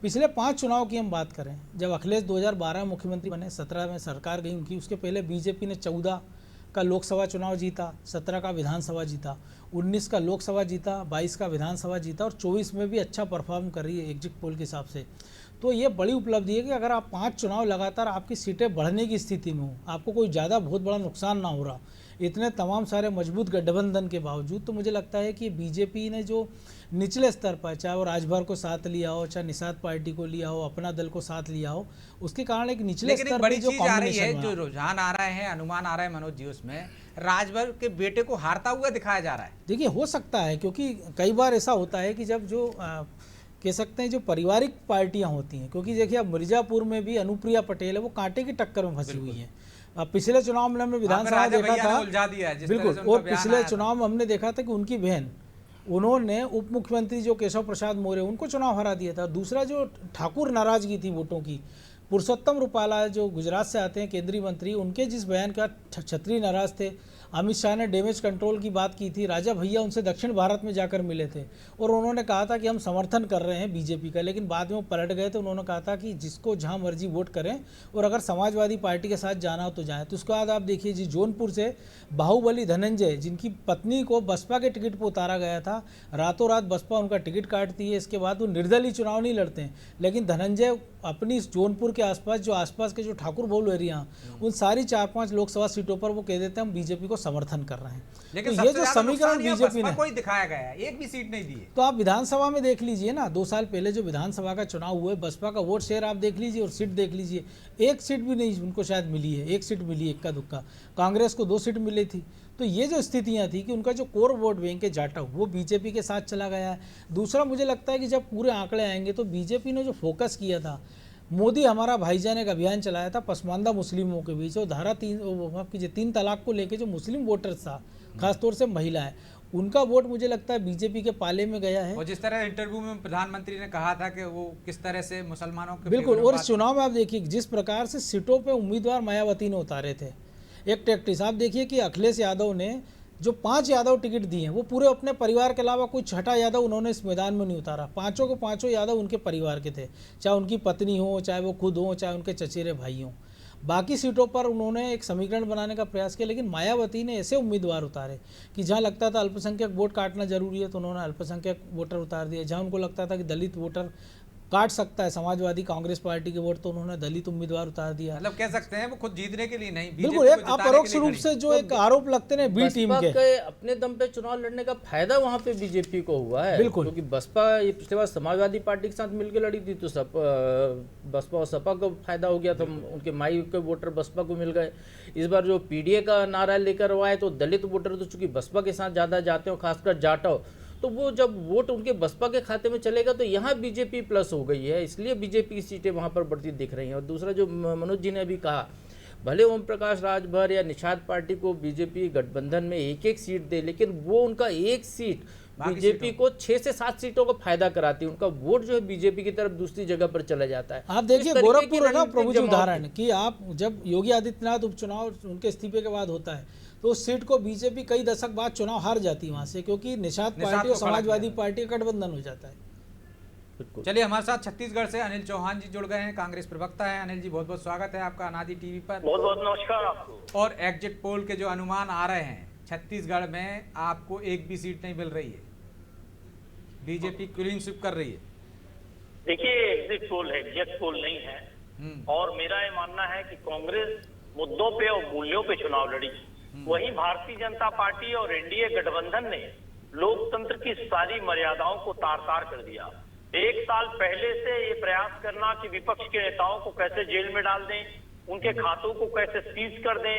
पिछले 5 चुनाव की हम बात करें, जब अखिलेश 2012 में मुख्यमंत्री बने, 17 में सरकार गई उनकी, उसके पहले बीजेपी ने 14 का लोकसभा चुनाव जीता, 17 का विधानसभा जीता, 19 का लोकसभा जीता, 22 का विधानसभा जीता और 24 में भी अच्छा परफॉर्म कर रही है एग्जिट पोल के हिसाब से। तो ये बड़ी उपलब्धि है कि अगर आप 5 चुनाव लगातार आपकी सीटें बढ़ने की स्थिति में हो, आपको कोई ज़्यादा बहुत बड़ा नुकसान ना हो रहा, इतने तमाम सारे मजबूत गठबंधन के बावजूद, तो मुझे लगता है कि बीजेपी ने जो निचले स्तर पर, चाहे वो राजभर को साथ लिया हो, चाहे निषाद पार्टी को लिया हो, अपना दल को साथ लिया हो, उसके कारण एक निचले स्तर पर बड़ी जो चीज आ रही है, कॉम्बिनेशन जो रुझान आ रहे हैं, अनुमान आ रहा है मनोज जी, उसमें राजभर के बेटे को हारता हुआ दिखाया जा रहा है। देखिए हो सकता है, क्योंकि कई बार ऐसा होता है कि जब जो कह सकते हैं जो पारिवारिक पार्टियां होती हैं, क्योंकि देखिए अब मिर्जापुर में भी अनुप्रिया पटेल है, वो कांटे की टक्कर में फंसी हुई है। अब पिछले चुनाव में हमने विधानसभा देखा था, बिल्कुल, और पिछले चुनाव में हमने देखा था कि उनकी बहन, उन्होंने उप मुख्यमंत्री जो केशव प्रसाद मौर्य, उनको चुनाव हरा दिया था। दूसरा जो ठाकुर नाराजगी थी वोटों की, पुरुषोत्तम रूपाला जो गुजरात से आते हैं केंद्रीय मंत्री, उनके जिस बयान का छत्री नाराज थे। अमित शाह ने डैमेज कंट्रोल की बात की थी, राजा भैया उनसे दक्षिण भारत में जाकर मिले थे और उन्होंने कहा था कि हम समर्थन कर रहे हैं बीजेपी का, लेकिन बाद में वो पलट गए थे। उन्होंने कहा था कि जिसको जहां मर्जी वोट करें और अगर समाजवादी पार्टी के साथ जाना हो तो जाएं। तो उसके बाद आप देखिए जी, जौनपुर से बाहुबली धनंजय, जिनकी पत्नी को बसपा के टिकट पर उतारा गया था, रातों रात बसपा उनका टिकट काटती है। इसके बाद वो निर्दलीय चुनाव नहीं लड़ते हैं, लेकिन धनंजय अपनी जौनपुर के आसपास के जो ठाकुर बहुल एरिया, उन सारी 4-5 लोकसभा सीटों पर वो कह देते हैं हम बीजेपी को समर्थन कर रहे हैं। लेकिन तो ये जो समीकरण बीजेपी ने कोई दिखाया गया है, एक भी सीट नहीं दी है। तो आप विधानसभा में देख लीजिए ना, 2 साल पहले जो विधानसभा का चुनाव हुआ है, बसपा का वोट शेयर आप देख लीजिए और सीट देख लीजिए, एक सीट भी नहीं उनको शायद मिली है, एक सीट मिली है इक्का दुक्का। कांग्रेस को 2 सीट मिली थी। तो ये जो स्थितियां थी कि उनका जो कोर वोट बैंक है जाटा, वो बीजेपी के साथ चला गया है। दूसरा मुझे लगता है कि जब पूरे आंकड़े आएंगे तो बीजेपी ने जो फोकस किया था, मोदी हमारा भाईजान एक अभियान चलाया था पसमानदा मुस्लिमों के बीच, और धारा 3 तलाक को लेकर जो मुस्लिम वोटर्स था, खासतौर से महिलाएं, उनका वोट मुझे लगता है बीजेपी के पाले में गया है। और जिस तरह इंटरव्यू में प्रधानमंत्री ने कहा था कि वो किस तरह से मुसलमानों के बिल्कुल, और इस चुनाव में आप देखिए जिस प्रकार से सीटों पे उम्मीदवार मायावती ने उतारे थे, एक टैक्टिस आप देखिए कि अखिलेश यादव ने जो 5 यादव टिकट दिए हैं, वो पूरे अपने परिवार के अलावा कोई छठा यादव उन्होंने इस मैदान में नहीं उतारा। पांचों के पांचों यादव उनके परिवार के थे, चाहे उनकी पत्नी हो, चाहे वो खुद हो, चाहे उनके चचेरे भाई हों। बाकी सीटों पर उन्होंने एक समीकरण बनाने का प्रयास किया, लेकिन मायावती ने ऐसे उम्मीदवार उतारे कि जहां लगता था अल्पसंख्यक वोट काटना जरूरी है तो उन्होंने अल्पसंख्यक वोटर उतार दिया। जहां उनको लगता था कि दलित वोटर काट सकता है समाजवादी कांग्रेस पार्टी के वोट, तो उन्होंने दलित उम्मीदवार उतार दिया। मतलब कह सकते हैं वो खुद जीतने के लिए नहीं, बिल्कुल, एक अपरोक्ष रूप से जो एक आरोप लगते हैं बी टीम के अपने दम पे चुनाव लड़ने का फायदा वहां पे बीजेपी को हुआ है। बिल्कुल, क्योंकि बसपा ये पिछले बार समाजवादी पार्टी के साथ मिलकर लड़ी थी, तो बसपा और सपा को फायदा हो गया, तो उनके माई के वोटर बसपा को मिल गए। इस बार जो पीडीए का नारा लेकर आए तो दलित वोटर तो चूंकि बसपा के साथ ज्यादा जाते हो, खासकर जाटव, तो वो जब वोट उनके बसपा के खाते में चलेगा तो यहाँ बीजेपी प्लस हो गई है, इसलिए बीजेपी की सीटें वहाँ पर बढ़ती दिख रही हैं। और दूसरा जो मनोज जी ने अभी कहा, भले ओम प्रकाश राजभर या निषाद पार्टी को बीजेपी गठबंधन में 1-1 सीट दे, लेकिन वो उनका 1 सीट बीजेपी को 6 से 7 सीटों को फायदा कराती है। उनका वोट जो है बीजेपी की तरफ दूसरी जगह पर चला जाता है। आप देखिए गोरखपुर है ना प्रभु जी उदाहरण, कि आप जब योगी आदित्यनाथ उपचुनाव उनके इस्तीफे के बाद होता है तो उस सीट को बीजेपी कई दशक बाद चुनाव हार जाती है वहां से, क्योंकि निषाद पार्टी और समाजवादी पार्टी का गठबंधन हो जाता है। चलिए, हमारे साथ छत्तीसगढ़ से अनिल चौहान जी जुड़ गए हैं, कांग्रेस प्रवक्ता है। अनिल जी, बहुत बहुत स्वागत है आपका अनादि टीवी पर। बहुत बहुत नमस्कार आपको। और एग्जिट पोल के जो अनुमान आ रहे हैं, छत्तीसगढ़ में आपको एक भी सीट नहीं मिल रही है, बीजेपी क्लीन स्वीप कर रही है। देखिए, एग्जिट पोल है, एग्जिट पोल नहीं है। और मेरा ये मानना है कि कांग्रेस मुद्दों पे और मूल्यों पे चुनाव लड़ी, वहीं भारतीय जनता पार्टी और एनडीए गठबंधन ने लोकतंत्र की सारी मर्यादाओं को तार-तार कर दिया। 1 साल पहले से ये प्रयास करना कि विपक्ष के नेताओं को कैसे जेल में डाल दें, उनके खातों को कैसे सीज कर दें,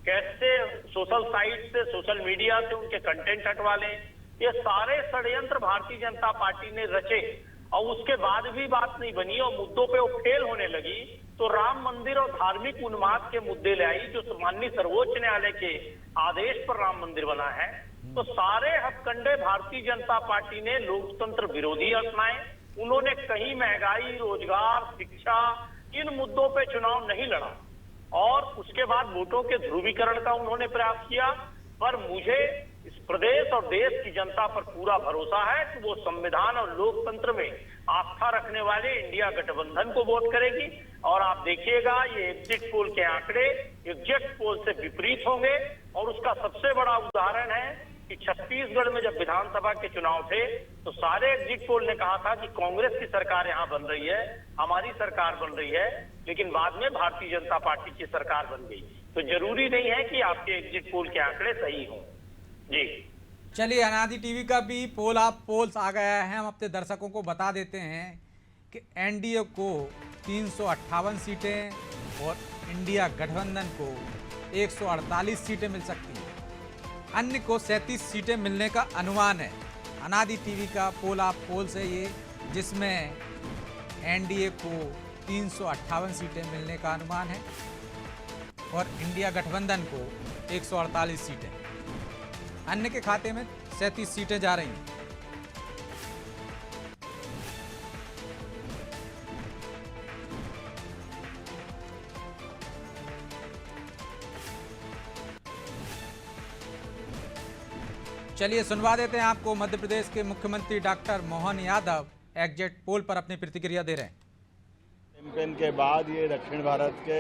कैसे सोशल साइट से, सोशल मीडिया से उनके कंटेंट हटवा लें, ये सारे षड्यंत्र भारतीय जनता पार्टी ने रचे और उसके बाद भी बात नहीं बनी और मुद्दों पे वो फेल होने लगी, तो राम मंदिर और धार्मिक उन्माद के मुद्दे ले आई, जो माननीय सर्वोच्च न्यायालय के आदेश पर राम मंदिर बना है। तो सारे हथकंडे भारतीय जनता पार्टी ने लोकतंत्र विरोधी अपनाए। उन्होंने कहीं महंगाई, रोजगार, शिक्षा, इन मुद्दों पे चुनाव नहीं लड़ा और उसके बाद वोटों के ध्रुवीकरण का उन्होंने प्रयास किया। पर मुझे इस प्रदेश और देश की जनता पर पूरा भरोसा है कि वो संविधान और लोकतंत्र में आस्था रखने वाले इंडिया गठबंधन को वोट करेगी। और आप देखिएगा, ये एग्जिट पोल के आंकड़े एग्जिट पोल से विपरीत होंगे। और उसका सबसे बड़ा उदाहरण है कि छत्तीसगढ़ में जब विधानसभा के चुनाव थे तो सारे एग्जिट पोल ने कहा था कि कांग्रेस की सरकार यहाँ बन रही है, हमारी सरकार बन रही है, लेकिन बाद में भारतीय जनता पार्टी की सरकार बन गई। तो जरूरी नहीं है कि आपके एग्जिट पोल के आंकड़े सही हों। जी चलिए, अनादि टीवी का भी पोल्स आ गया है, हम अपने दर्शकों को बता देते हैं कि एनडीए को 358 सीटें और इंडिया गठबंधन को 148 सीटें मिल सकती हैं, अन्य को 37 सीटें मिलने का अनुमान है। अनादि टीवी का पोल्स है ये, जिसमें एनडीए को 358 सीटें मिलने का अनुमान है और इंडिया गठबंधन को 148 सीटें, अन्य के खाते में 37 सीटें जा रही हैं। चलिए सुनवा देते हैं आपको। मध्य प्रदेश के मुख्यमंत्री doctor Mohan Yadav exit poll पर अपनी प्रतिक्रिया दे रहे हैं। कैंपेन के बाद ये दक्षिण भारत के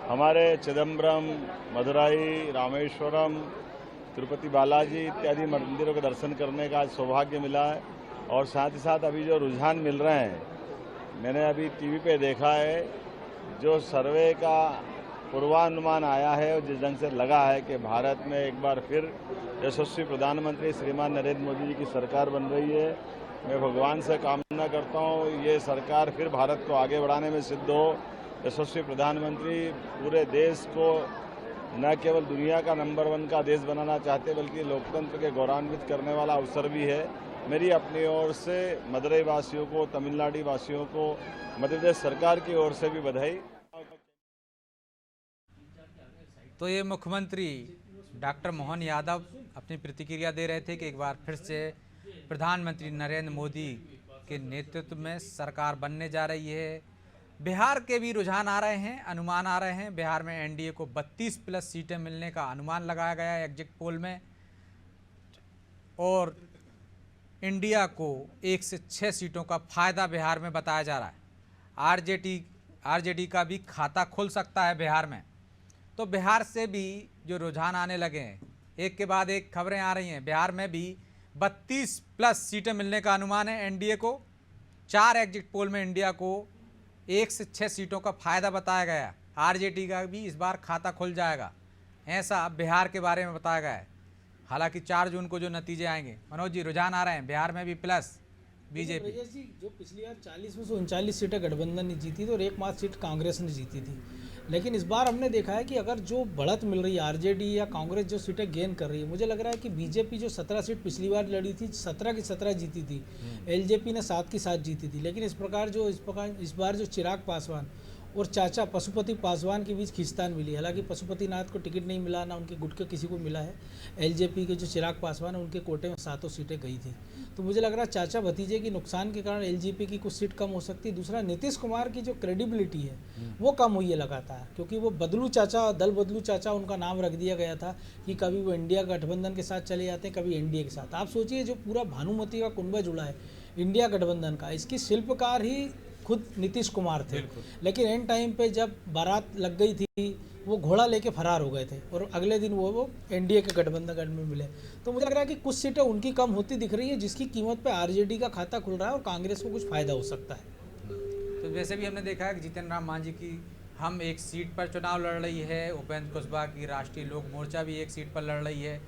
हमारे चिदम्बरम, मदुराई, रामेश्वरम, तिरुपति बालाजी इत्यादि मंदिरों के दर्शन करने का आज सौभाग्य मिला है। और साथ ही साथ अभी जो रुझान मिल रहे हैं, मैंने अभी टीवी पे देखा है, जो सर्वे का पूर्वानुमान आया है और जिस ढंग से लगा है कि भारत में एक बार फिर यशस्वी प्रधानमंत्री श्रीमान नरेंद्र मोदी जी की सरकार बन रही है। मैं भगवान से कामना करता हूँ ये सरकार फिर भारत को आगे बढ़ाने में सिद्ध हो। यशस्वी प्रधानमंत्री पूरे देश को न केवल दुनिया का नंबर 1 का देश बनाना चाहते बल्कि लोकतंत्र के गौरवान्वित करने वाला अवसर भी है। मेरी अपनी ओर से मदुरई वासियों को, तमिलनाडु वासियों को, मध्य प्रदेश सरकार की ओर से भी बधाई। तो ये मुख्यमंत्री डॉक्टर मोहन यादव अपनी प्रतिक्रिया दे रहे थे कि एक बार फिर से प्रधानमंत्री नरेंद्र मोदी के नेतृत्व में सरकार बनने जा रही है। बिहार के भी रुझान आ रहे हैं, अनुमान आ रहे हैं। बिहार में एनडीए को 32+ सीटें मिलने का अनुमान लगाया गया है एग्जिट पोल में, और इंडिया को 1 से 6 सीटों का फायदा बिहार में बताया जा रहा है। आरजेडी का भी खाता खुल सकता है बिहार में। तो बिहार से भी जो रुझान आने लगे हैं, एक के बाद एक खबरें आ रही हैं। बिहार में भी 32+ सीटें मिलने का अनुमान है एनडीए को। 4 एग्जिट पोल में इंडिया को 1 से 6 सीटों का फायदा बताया गया। आरजेडी का भी इस बार खाता खुल जाएगा, ऐसा बिहार के बारे में बताया गया है। हालांकि 4 जून को जो नतीजे आएंगे, मनोज जी रुझान आ रहे हैं बिहार में भी प्लस बीजेपी। जो पिछली बार 40 में से 39 सीटें गठबंधन ने जीती थी और एकमात्र सीट कांग्रेस ने जीती थी, लेकिन इस बार हमने देखा है कि अगर जो बढ़त मिल रही है आरजेडी या कांग्रेस जो सीटें गेन कर रही है, मुझे लग रहा है कि बीजेपी जो 17 सीट पिछली बार लड़ी थी 17 की 17 जीती थी, एलजेपी ने 7 की 7 जीती थी। लेकिन इस बार जो चिराग पासवान और चाचा पशुपति पासवान के बीच खींचतान मिली। हालांकि पशुपतिनाथ को टिकट नहीं मिला, ना उनके गुट के किसी को मिला है। एलजेपी के जो चिराग पासवान है उनके कोटे में 7 सीटें गई थी। तो मुझे लग रहा है चाचा भतीजे की नुकसान के कारण एलजेपी की कुछ सीट कम हो सकती है। दूसरा, नीतीश कुमार की जो क्रेडिबिलिटी है वो कम हुई है लगातार, क्योंकि वो बदलू चाचा, दल बदलू चाचा उनका नाम रख दिया गया था कि कभी वो इंडिया गठबंधन के साथ चले जाते हैं, कभी एनडीए के साथ। आप सोचिए जो पूरा भानुमति का कुंभा जुड़ा है इंडिया गठबंधन का, इसकी शिल्पकार ही खुद नीतीश कुमार थे। लेकिन एंड टाइम पे जब बारात लग गई थी, वो घोड़ा लेके फरार हो गए थे और अगले दिन वो एनडीए के गठबंधन में मिले। तो मुझे लग रहा है कि कुछ सीटें उनकी कम होती दिख रही है, जिसकी कीमत पे आरजेडी का खाता खुल रहा है और कांग्रेस को कुछ फायदा हो सकता है। तो वैसे भी हमने देखा है कि जीतन राम मांझी की हम एक सीट पर चुनाव लड़ रही है, उपेंद्र कुशवाहा की राष्ट्रीय लोक मोर्चा भी एक सीट पर लड़ रही है,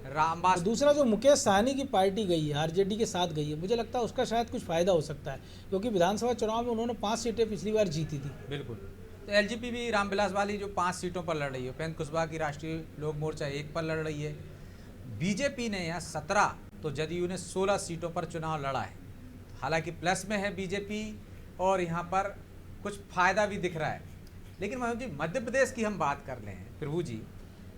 रामबास। दूसरा जो मुकेश सहनी की पार्टी गई है, आरजेडी के साथ गई है, मुझे लगता है उसका शायद कुछ फायदा हो सकता है, क्योंकि विधानसभा चुनाव में उन्होंने 5 सीटें पिछली बार जीती थी। बिल्कुल। तो एलजेपी भी रामविलास वाली जो 5 सीटों पर लड़ रही है, उपेंद्र कुशवाहा की राष्ट्रीय लोक मोर्चा 1 पर लड़ रही है। बीजेपी ने यहाँ 17 तो जदयू ने 16 सीटों पर चुनाव लड़ा है। हालांकि प्लस में है बीजेपी और यहाँ पर कुछ फायदा भी दिख रहा है। लेकिन मनोज जी, मध्य प्रदेश की हम बात कर लें प्रभु जी,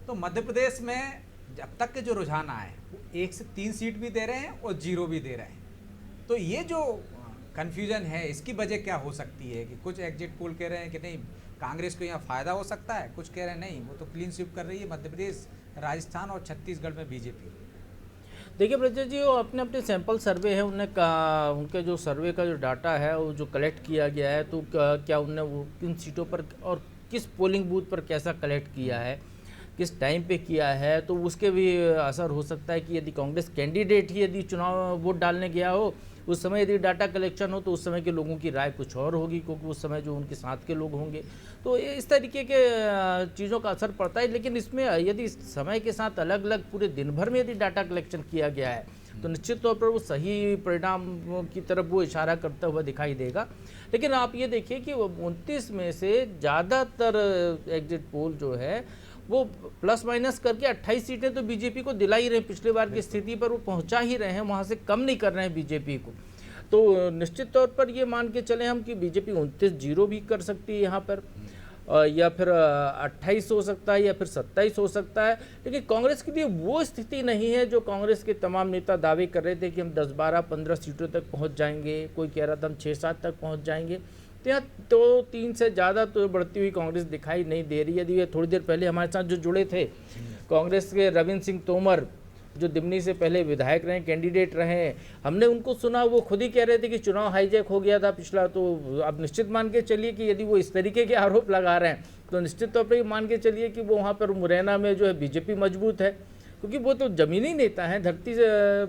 तो मध्य प्रदेश में जब तक के जो रुझान आए वो 1 से 3 सीट भी दे रहे हैं और 0 भी दे रहे हैं। तो ये जो कन्फ्यूजन है, इसकी वजह क्या हो सकती है कि कुछ एग्जिट पोल कह रहे हैं कि नहीं कांग्रेस को यहाँ फ़ायदा हो सकता है, कुछ कह रहे हैं नहीं वो तो क्लीन स्वीप कर रही है मध्य प्रदेश, राजस्थान और छत्तीसगढ़ में बीजेपी। देखिए ब्रजेश जी, वो अपने अपने सैंपल सर्वे है, उनके जो सर्वे का जो डाटा है वो जो कलेक्ट किया गया है, तो क्या उनने वो किन सीटों पर और किस पोलिंग बूथ पर कैसा कलेक्ट किया है, किस टाइम पे किया है, तो उसके भी असर हो सकता है कि यदि कांग्रेस कैंडिडेट ही यदि चुनाव वोट डालने गया हो उस समय, यदि डाटा कलेक्शन हो तो उस समय के लोगों की राय कुछ और होगी, क्योंकि उस समय जो उनके साथ के लोग होंगे, तो इस तरीके के चीज़ों का असर पड़ता है। लेकिन इसमें यदि समय के साथ अलग अलग पूरे दिन भर में यदि डाटा कलेक्शन किया गया है तो निश्चित तौर पर वो सही परिणाम की तरफ वो इशारा करता हुआ दिखाई देगा। लेकिन आप ये देखिए कि 29 में से ज़्यादातर एग्जिट पोल जो है वो प्लस माइनस करके 28 सीटें तो बीजेपी को दिला ही रहे, पिछले बार की स्थिति पर वो पहुंचा ही रहे हैं, वहां से कम नहीं कर रहे हैं बीजेपी को। तो निश्चित तौर पर ये मान के चले हम कि बीजेपी 29-0 भी कर सकती है यहाँ पर, या फिर 28 हो सकता है या फिर 27 हो सकता है। लेकिन कांग्रेस के लिए वो स्थिति नहीं है जो कांग्रेस के तमाम नेता दावे कर रहे थे कि हम 10, 12, 15 सीटों तक पहुँच जाएंगे, कोई कह रहा था हम 6-7 तक पहुँच जाएंगे। तो यहाँ 2-3 से ज़्यादा तो बढ़ती हुई कांग्रेस दिखाई नहीं दे रही है। यदि ये थोड़ी देर पहले हमारे साथ जो जुड़े थे कांग्रेस के रविंद्र सिंह तोमर जो दिमनी से पहले विधायक रहे, कैंडिडेट रहे, हमने उनको सुना, वो खुद ही कह रहे थे कि चुनाव हाईजैक हो गया था पिछला। तो अब निश्चित मान के चलिए कि यदि वो इस तरीके के आरोप लगा रहे हैं तो निश्चित तौर पर ये मान के चलिए कि वो वहाँ पर मुरैना में जो है बीजेपी मजबूत है, क्योंकि वो तो जमीनी नेता हैं, धरती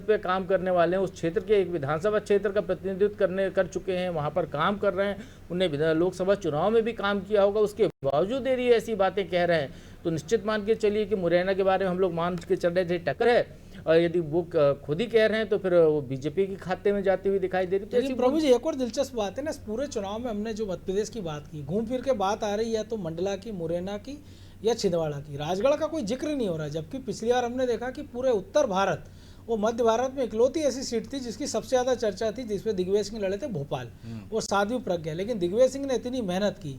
पे काम करने वाले हैं, उस क्षेत्र के एक विधानसभा क्षेत्र का प्रतिनिधित्व कर चुके हैं, वहाँ पर काम कर रहे हैं, उन्हें लोकसभा चुनाव में भी काम किया होगा, उसके बावजूद यदि ऐसी बातें कह रहे हैं तो निश्चित मान के चलिए कि मुरैना के बारे में हम लोग मान के चल रहे थे टक्कर है, और यदि वो खुद ही कह रहे हैं तो फिर वो बीजेपी के खाते में जाती हुई दिखाई दे रही है। लेकिन प्रभु जी एक और दिलचस्प बात है ना, इस पूरे चुनाव में हमने जो मध्य प्रदेश की बात की, घूम फिर के बात आ रही है तो मंडला की, मुरैना की या छिंदवाड़ा की, राजगढ़ का कोई जिक्र नहीं हो रहा, जबकि पिछली बार हमने देखा कि पूरे उत्तर भारत वो मध्य भारत में इकलौती ऐसी सीट थी जिसकी सबसे ज़्यादा चर्चा थी, जिसपे दिग्विजय सिंह लड़े थे भोपाल और साध्वी प्रज्ञा। लेकिन दिग्विजय सिंह ने इतनी मेहनत की,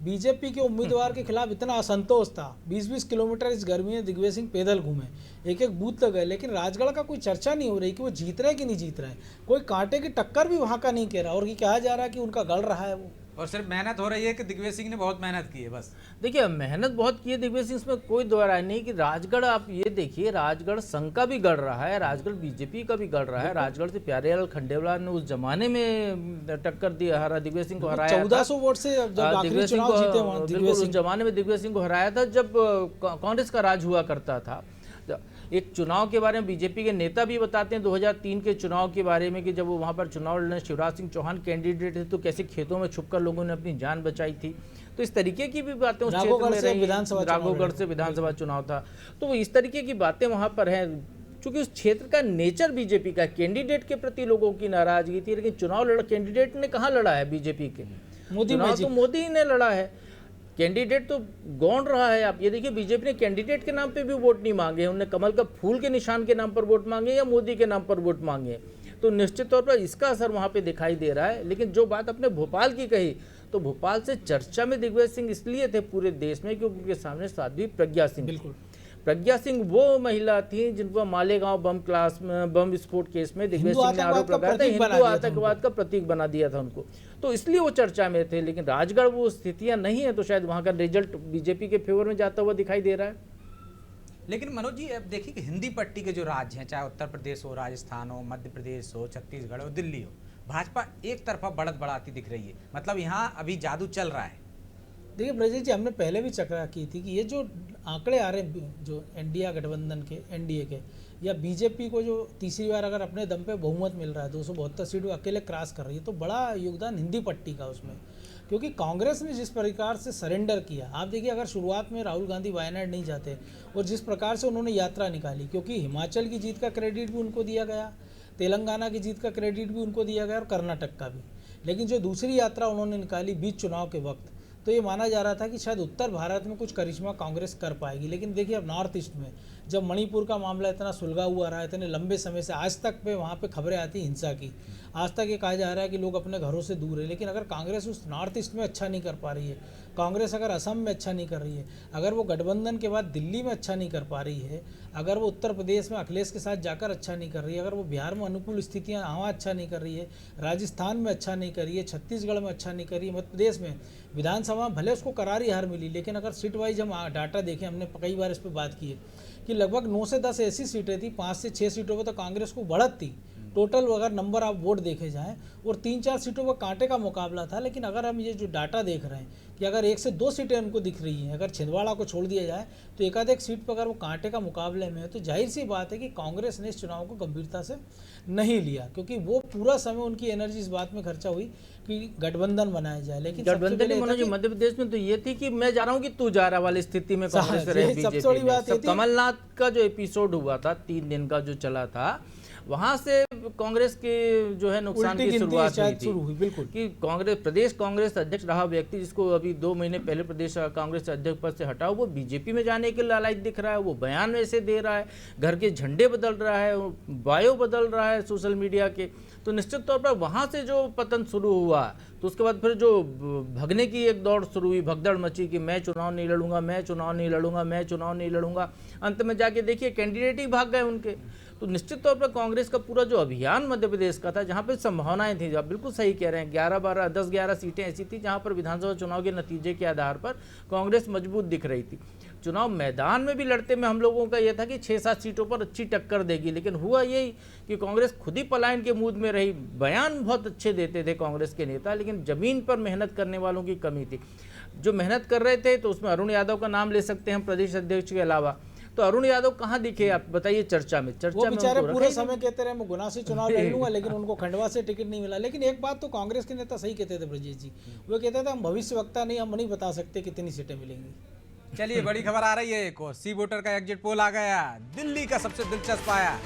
बीजेपी के उम्मीदवार के खिलाफ इतना असंतोष था, 20-20 किलोमीटर इस गर्मी में दिग्विजय सिंह पैदल घूमे, एक एक बूथ तक गए, लेकिन राजगढ़ का कोई चर्चा नहीं हो रही कि वो जीत रहे कि नहीं जीत रहे, कोई कांटे की टक्कर भी वहाँ का नहीं कह रहा, और ये कहा जा रहा है कि उनका गढ़ रहा है वो, और सिर्फ मेहनत हो रही है कि दिग्विजय सिंह ने बहुत मेहनत की है बस। देखिए मेहनत बहुत की है दिग्विजय सिंह, इसमें कोई दो राय नहीं कि राजगढ़, आप ये देखिए राजगढ़ संघ का भी गढ़ रहा है, राजगढ़ बीजेपी का भी गढ़ रहा है, राजगढ़ से प्यारेलाल खंडेलवाल ने उस जमाने में टक्कर दिया, हरा दिग्विजय सिंह को हराया 1400 वोट से जब आखिरी चुनाव जीते वहाँ बिल्कुल उस जमाने में दिग्विजय सिंह को हराया था जब कांग्रेस का राज हुआ करता था। एक चुनाव के बारे में बीजेपी के नेता भी बताते हैं 2003 के चुनाव के बारे में कि जब वो वहाँ पर चुनाव लड़ने शिवराज सिंह चौहान कैंडिडेट थे तो कैसे खेतों में छुपकर लोगों ने अपनी जान बचाई थी। तो इस तरीके की भी बातें उस क्षेत्र में रही, राघवगढ़ से विधानसभा चुनाव था, तो इस तरीके की बातें वहाँ पर हैं। चूंकि उस क्षेत्र का नेचर बीजेपी का, कैंडिडेट के प्रति लोगों की नाराजगी थी, लेकिन चुनाव कैंडिडेट ने कहाँ लड़ा है बीजेपी के, चुनाव तो मोदी ने लड़ा है, कैंडिडेट तो गौण रहा है। आप ये देखिए बीजेपी ने कैंडिडेट के नाम पे भी वोट नहीं मांगे, उन्होंने कमल का फूल के निशान के नाम पर वोट मांगे या मोदी के नाम पर वोट मांगे, तो निश्चित तौर पर इसका असर वहाँ पे दिखाई दे रहा है। लेकिन जो बात अपने भोपाल की कही, तो भोपाल से चर्चा में दिग्विजय सिंह इसलिए थे पूरे देश में क्योंकि उनके सामने साध्वी प्रज्ञा सिंह, बिल्कुल प्रज्ञा सिंह वो महिला थी जिनको मालेगांव बम विस्फोट केस में दिग्विजय सिंह ने आरोप लगाया था, हिंदू आतंकवाद का प्रतीक बना दिया था उनको, तो इसलिए वो चर्चा में थे। लेकिन राजगढ़ वो स्थितियां नहीं है, तो शायद वहां का रिजल्ट बीजेपी के फेवर में जाता हुआ दिखाई दे रहा है। लेकिन मनोज जी अब देखिए कि हिंदी पट्टी के जो राज्य हैं, चाहे उत्तर प्रदेश हो, राजस्थान हो, मध्य प्रदेश हो, छत्तीसगढ़ हो, दिल्ली हो, भाजपा एक तरफा बढ़त बढ़ाती दिख रही है, मतलब यहाँ अभी जादू चल रहा है। देखिए ब्रजेश जी, हमने पहले भी चर्चा की थी कि ये जो आंकड़े आ रहे हैं जो एनडीए गठबंधन के, एनडीए के, या बीजेपी को जो तीसरी बार अगर अपने दम पे बहुमत मिल रहा है, 272 सीट अकेले क्रॉस कर रही है, तो बड़ा योगदान हिंदी पट्टी का उसमें, क्योंकि कांग्रेस ने जिस प्रकार से सरेंडर किया, आप देखिए अगर शुरुआत में राहुल गांधी वायनाड नहीं जाते और जिस प्रकार से उन्होंने यात्रा निकाली, क्योंकि हिमाचल की जीत का क्रेडिट भी उनको दिया गया, तेलंगाना की जीत का क्रेडिट भी उनको दिया गया और कर्नाटक का भी, लेकिन जो दूसरी यात्रा उन्होंने निकाली बीच चुनाव के वक्त, तो ये माना जा रहा था कि शायद उत्तर भारत में कुछ करिश्मा कांग्रेस कर पाएगी। लेकिन देखिए अब नॉर्थ ईस्ट में जब मणिपुर का मामला इतना सुलझा हुआ रहा है, इतने लंबे समय से, आज तक पे वहाँ पे खबरें आती हिंसा की, आज तक ये कहा जा रहा है कि लोग अपने घरों से दूर है, लेकिन अगर कांग्रेस उस नॉर्थ ईस्ट में अच्छा नहीं कर पा रही है, कांग्रेस अगर असम में अच्छा नहीं कर रही है, अगर वो गठबंधन के बाद दिल्ली में अच्छा नहीं कर पा रही है, अगर वो उत्तर प्रदेश में अखिलेश के साथ जाकर अच्छा नहीं कर रही है, अगर वो बिहार में अनुकूल स्थितियाँ वहाँ अच्छा नहीं कर रही है, राजस्थान में अच्छा नहीं कर रही है, छत्तीसगढ़ में अच्छा नहीं कर रही है, मध्य प्रदेश में विधानसभा भले उसको करारी हार मिली, लेकिन अगर सीट वाइज हम डाटा देखें, हमने कई बार इस पर बात की है कि लगभग 9 से 10 ऐसी सीटें थी, 5 से 6 सीटों पर तो कांग्रेस को बढ़त थी टोटल, अगर नंबर आप वोट देखे जाएं, और 3-4 सीटों पर कांटे का मुकाबला था। लेकिन अगर हम ये जो डाटा देख रहे हैं कि अगर 1 से 2 सीटें उनको दिख रही हैं, अगर छिंदवाड़ा को छोड़ दिया जाए तो एकाध सीट पर अगर वो कांटे का मुकाबले में है, तो जाहिर सी बात है कि कांग्रेस ने इस चुनाव को गंभीरता से नहीं लिया, क्योंकि वो पूरा समय उनकी एनर्जी इस बात में खर्चा हुई कि गठबंधन बनाया जाए। लेकिन गठबंधन मध्य प्रदेश में तो ये थी कि मैं जा रहा हूँ कि तू जा रहा वाली स्थिति में कांग्रेस रही बीजेपी। कमलनाथ का जो एपिसोड हुआ था 3 दिन का जो चला था, वहां से कांग्रेस के जो है नुकसान की शुरुआत हुई थी, बिल्कुल कि प्रदेश कांग्रेस अध्यक्ष रहा व्यक्ति जिसको अभी 2 महीने पहले प्रदेश कांग्रेस अध्यक्ष पद से हटाओ, वो बीजेपी में जाने के लायक दिख रहा है, वो बयान ऐसे दे रहा है, घर के झंडे बदल रहा है, बायो बदल रहा है सोशल मीडिया के, तो निश्चित तौर पर वहाँ से जो पतन शुरू हुआ, तो उसके बाद फिर जो भगने की एक दौड़ शुरू हुई, भगदड़ मची कि मैं चुनाव नहीं लड़ूंगा, मैं चुनाव नहीं लड़ूंगा, मैं चुनाव नहीं लड़ूंगा, अंत में जाके देखिए कैंडिडेट ही भाग गए उनके। तो निश्चित तौर पर कांग्रेस का पूरा जो अभियान मध्य प्रदेश का था, जहां पे संभावनाएं थी, आप बिल्कुल सही कह रहे हैं, 10-11 सीटें ऐसी थी जहां पर विधानसभा चुनाव के नतीजे के आधार पर कांग्रेस मजबूत दिख रही थी। चुनाव मैदान में भी लड़ते में हम लोगों का यह था कि 6-7 सीटों पर अच्छी टक्कर देगी, लेकिन हुआ यही कि कांग्रेस खुद ही पलायन के मूड में रही। बयान बहुत अच्छे देते थे कांग्रेस के नेता, लेकिन जमीन पर मेहनत करने वालों की कमी थी। जो मेहनत कर रहे थे तो उसमें अरुण यादव का नाम ले सकते हैं प्रदेश अध्यक्ष के अलावा। तो अरुण यादव कहाँ दिखे आप बताइए चर्चा में? वो बेचारे पूरे समय कहते रहे मैं गुना से चुनाव लड़ लूंगा, लेकिन उनको खंडवा से टिकट नहीं मिला। लेकिन एक बात तो कांग्रेस के नेता सही कहते थे ब्रजेश जी, वो कहते थे हम भविष्य वक्ता नहीं, हम नहीं बता सकते कितनी सीटें मिलेंगी। चलिए बड़ी खबर आ रही है, एक और सी वोटर का एग्जिट पोल आ गया। दिल्ली का सबसे दिलचस्प आया,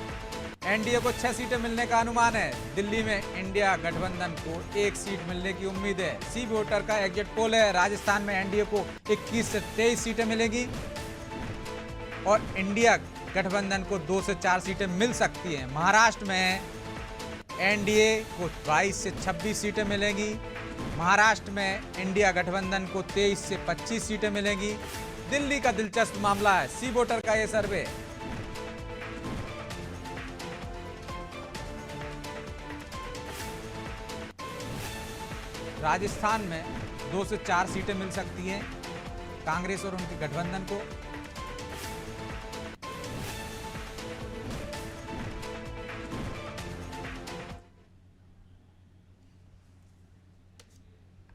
एनडीए को 6 सीटें मिलने का अनुमान है। दिल्ली में इंडिया गठबंधन को 1 सीट मिलने की उम्मीद है। सी वोटर का एग्जिट पोल है। राजस्थान में एनडीए को 21 से 23 सीटें मिलेंगी और इंडिया गठबंधन को 2 से 4 सीटें मिल सकती हैं। महाराष्ट्र में एनडीए को 22 से 26 सीटें मिलेंगी। महाराष्ट्र में इंडिया गठबंधन को 23 से 25 सीटें मिलेंगी। दिल्ली का दिलचस्प मामला है, सी वोटर का ये सर्वे। राजस्थान में 2 से 4 सीटें मिल सकती हैं कांग्रेस और उनके गठबंधन को।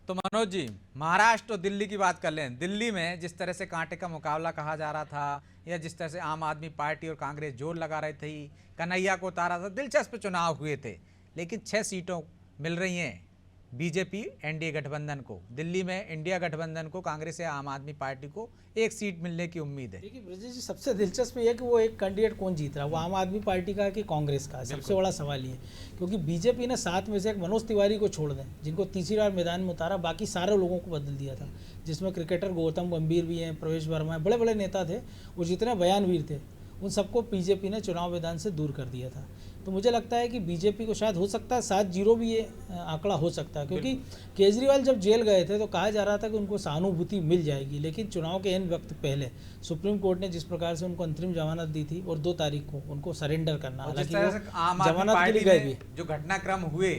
तो मनोज जी, महाराष्ट्र और दिल्ली की बात कर लें। दिल्ली में जिस तरह से कांटे का मुकाबला कहा जा रहा था, या जिस तरह से आम आदमी पार्टी और कांग्रेस जोर लगा रही थी, कन्हैया को उतारा था, दिलचस्प चुनाव हुए थे, लेकिन 6 सीटों मिल रही हैं बीजेपी एनडीए गठबंधन को। दिल्ली में इंडिया गठबंधन को, कांग्रेस या आम आदमी पार्टी को 1 सीट मिलने की उम्मीद है। देखिए ब्रजेश जी, सबसे दिलचस्प ये है कि वो एक कैंडिडेट कौन जीत रहा है, वो आम आदमी पार्टी का कि कांग्रेस का, सबसे बड़ा सवाल ये। क्योंकि बीजेपी ने 7 में से एक मनोज तिवारी को छोड़ दें, जिनको तीसरी बार मैदान में उतारा, बाकी सारे लोगों को बदल दिया था, जिसमें क्रिकेटर गौतम गंभीर भी हैं, प्रवेश वर्मा है, बड़े बड़े नेता थे, वो जितने बयानवीर थे उन सबको बीजेपी ने चुनाव मैदान से दूर कर दिया था। तो मुझे लगता है कि बीजेपी को शायद हो सकता है 7-0 भी ये आंकड़ा हो सकता है, क्योंकि केजरीवाल जब जेल गए थे तो कहा जा रहा था कि उनको सहानुभूति मिल जाएगी, लेकिन चुनाव के एन वक्त पहले सुप्रीम कोर्ट ने जिस प्रकार से उनको अंतरिम जमानत दी थी और 2 तारीख को उनको सरेंडर करना, हालांकि जमानत के लिए गए भी, जो घटनाक्रम हुए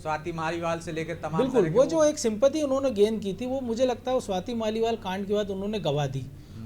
स्वाति मालीवाल से लेकर तमाम, बिल्कुल वो जो एक सिंपैथी उन्होंने गेन की थी, वो मुझे लगता है वो स्वाति मालीवाल कांड के बाद उन्होंने गवा दी।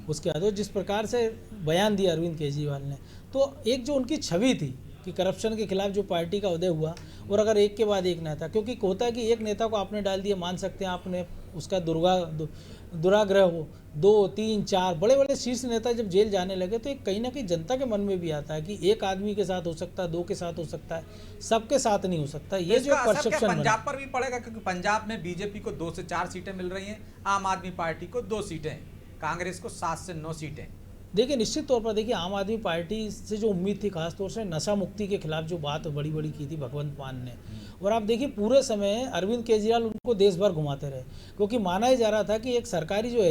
उसके बाद जिस प्रकार से बयान दिया अरविंद केजरीवाल ने, तो एक जो उनकी छवि थी कि करप्शन के खिलाफ जो पार्टी का उदय हुआ, और अगर एक के बाद एक नेता, क्योंकि होता है कि एक नेता को आपने डाल दिया, मान सकते हैं आपने उसका दुराग्रह हो, 2, 3, 4 बड़े बड़े शीर्ष नेता जब जेल जाने लगे, तो एक कहीं ना कहीं जनता के मन में भी आता है कि एक आदमी के साथ हो सकता है, 2 के साथ हो सकता है, सबके साथ नहीं हो सकता। ये जो परसेप्शन पंजाब पर भी पड़ेगा, क्योंकि पंजाब में बीजेपी को 2 से 4 सीटें मिल रही हैं, आम आदमी पार्टी को 2 सीटें, कांग्रेस को 7 से 9 सीटें। देखिए निश्चित तौर पर देखिए आम आदमी पार्टी से जो उम्मीद थी, खासतौर से नशा मुक्ति के खिलाफ जो बात बड़ी बड़ी की थी भगवंत मान ने, और आप देखिए पूरे समय अरविंद केजरीवाल उनको देश भर घुमाते रहे, क्योंकि माना ही जा रहा था कि एक सरकारी जो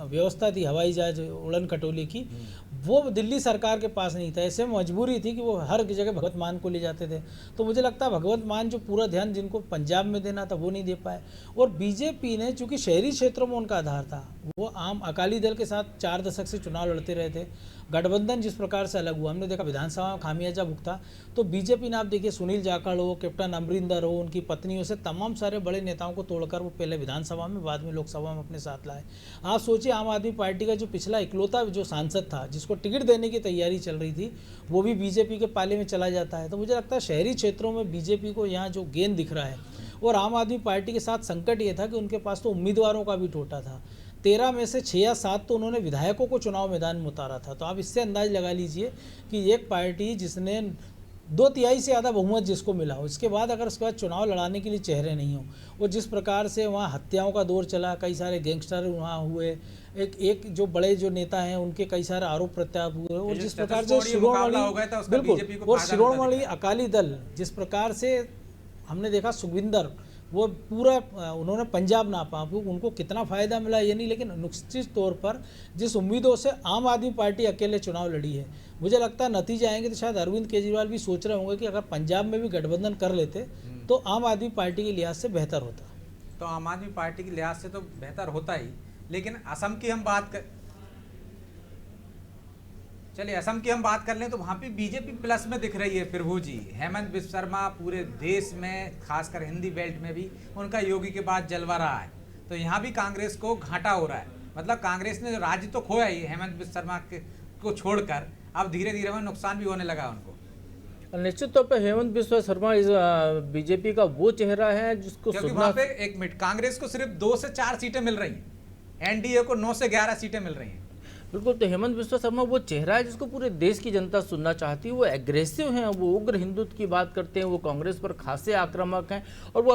व्यवस्था थी हवाई जहाज उड़न खटोले की, वो दिल्ली सरकार के पास नहीं था। ऐसे में मजबूरी थी कि वो हर जगह भगवंत मान को ले जाते थे। तो मुझे लगता है भगवंत मान जो पूरा ध्यान जिनको पंजाब में देना था वो नहीं दे पाए, और बीजेपी ने चूंकि शहरी क्षेत्रों में उनका आधार था, वो आम अकाली दल के साथ 4 दशक से चुनाव लड़ते रहे थे। गठबंधन जिस प्रकार से अलग हुआ, हमने देखा विधानसभा में खामियाजा भुगता, तो बीजेपी ने आप देखिए सुनील जाखड़ हो, कैप्टन अमरिंदर हो, उनकी पत्नियों से तमाम सारे बड़े नेताओं को तोड़कर वो पहले विधानसभा में, बाद में लोकसभा में अपने साथ लाए। आप सोचिए आम आदमी पार्टी का जो पिछला इकलौता जो सांसद था जिसको टिकट देने की तैयारी चल रही थी, वो भी बीजेपी के पाले में चला जाता है। तो मुझे लगता है शहरी क्षेत्रों में बीजेपी को यहाँ जो गेंद दिख रहा है, और आम आदमी पार्टी के साथ संकट ये था कि उनके पास तो उम्मीदवारों का भी टोटा था। 13 में से 6 या 7 तो उन्होंने विधायकों को चुनाव मैदान में उतारा था। तो आप इससे अंदाज लगा लीजिए कि एक पार्टी जिसने 2/3 से ज़्यादा बहुमत जिसको मिला हो, इसके बाद अगर उसके बाद चुनाव लड़ाने के लिए चेहरे नहीं हो, और जिस प्रकार से वहाँ हत्याओं का दौर चला, कई सारे गैंगस्टर वहाँ हुए, एक जो बड़े जो नेता हैं उनके कई सारे आरोप प्रत्यारोप हुए, और जिस प्रकार से बिल्कुल, और शिरोमणि अकाली दल जिस प्रकार से हमने देखा, सुखविंदर वो पूरा उन्होंने पंजाब नापा, उनको कितना फ़ायदा मिला ये नहीं, लेकिन निश्चित तौर पर जिस उम्मीदों से आम आदमी पार्टी अकेले चुनाव लड़ी है, मुझे लगता है नतीजे आएंगे तो शायद अरविंद केजरीवाल भी सोच रहे होंगे कि अगर पंजाब में भी गठबंधन कर लेते तो आम आदमी पार्टी के लिहाज से बेहतर होता। तो आम आदमी पार्टी के लिहाज से तो बेहतर होता ही, लेकिन असम की हम बात कर चलिए असम की हम बात कर लें तो वहाँ पे बीजेपी प्लस में दिख रही है प्रभु जी। हेमंत बिस्व शर्मा पूरे देश में, खासकर हिंदी बेल्ट में भी उनका योगी के बाद जलवा रहा है, तो यहाँ भी कांग्रेस को घाटा हो रहा है। मतलब कांग्रेस ने जो राज्य तो खोया ही हेमंत बिस्वा शर्मा को छोड़कर, अब धीरे धीरे में नुकसान भी होने लगा उनको। निश्चित तौर पर हेमंत बिस्वा शर्मा इस बीजेपी का वो चेहरा है जिसको क्योंकि वहां पे एक मिनट कांग्रेस को सिर्फ 2 से 4 सीटें मिल रही हैं, एनडीए को 9 से 11 सीटें मिल रही हैं। बिल्कुल, तो हेमंत बिस्वा शर्मा वो चेहरा है जिसको पूरे देश की जनता सुनना चाहती है। वो एग्रेसिव हैं, वो उग्र हिंदुत्व की बात करते हैं, वो कांग्रेस पर खासे आक्रामक हैं। और वो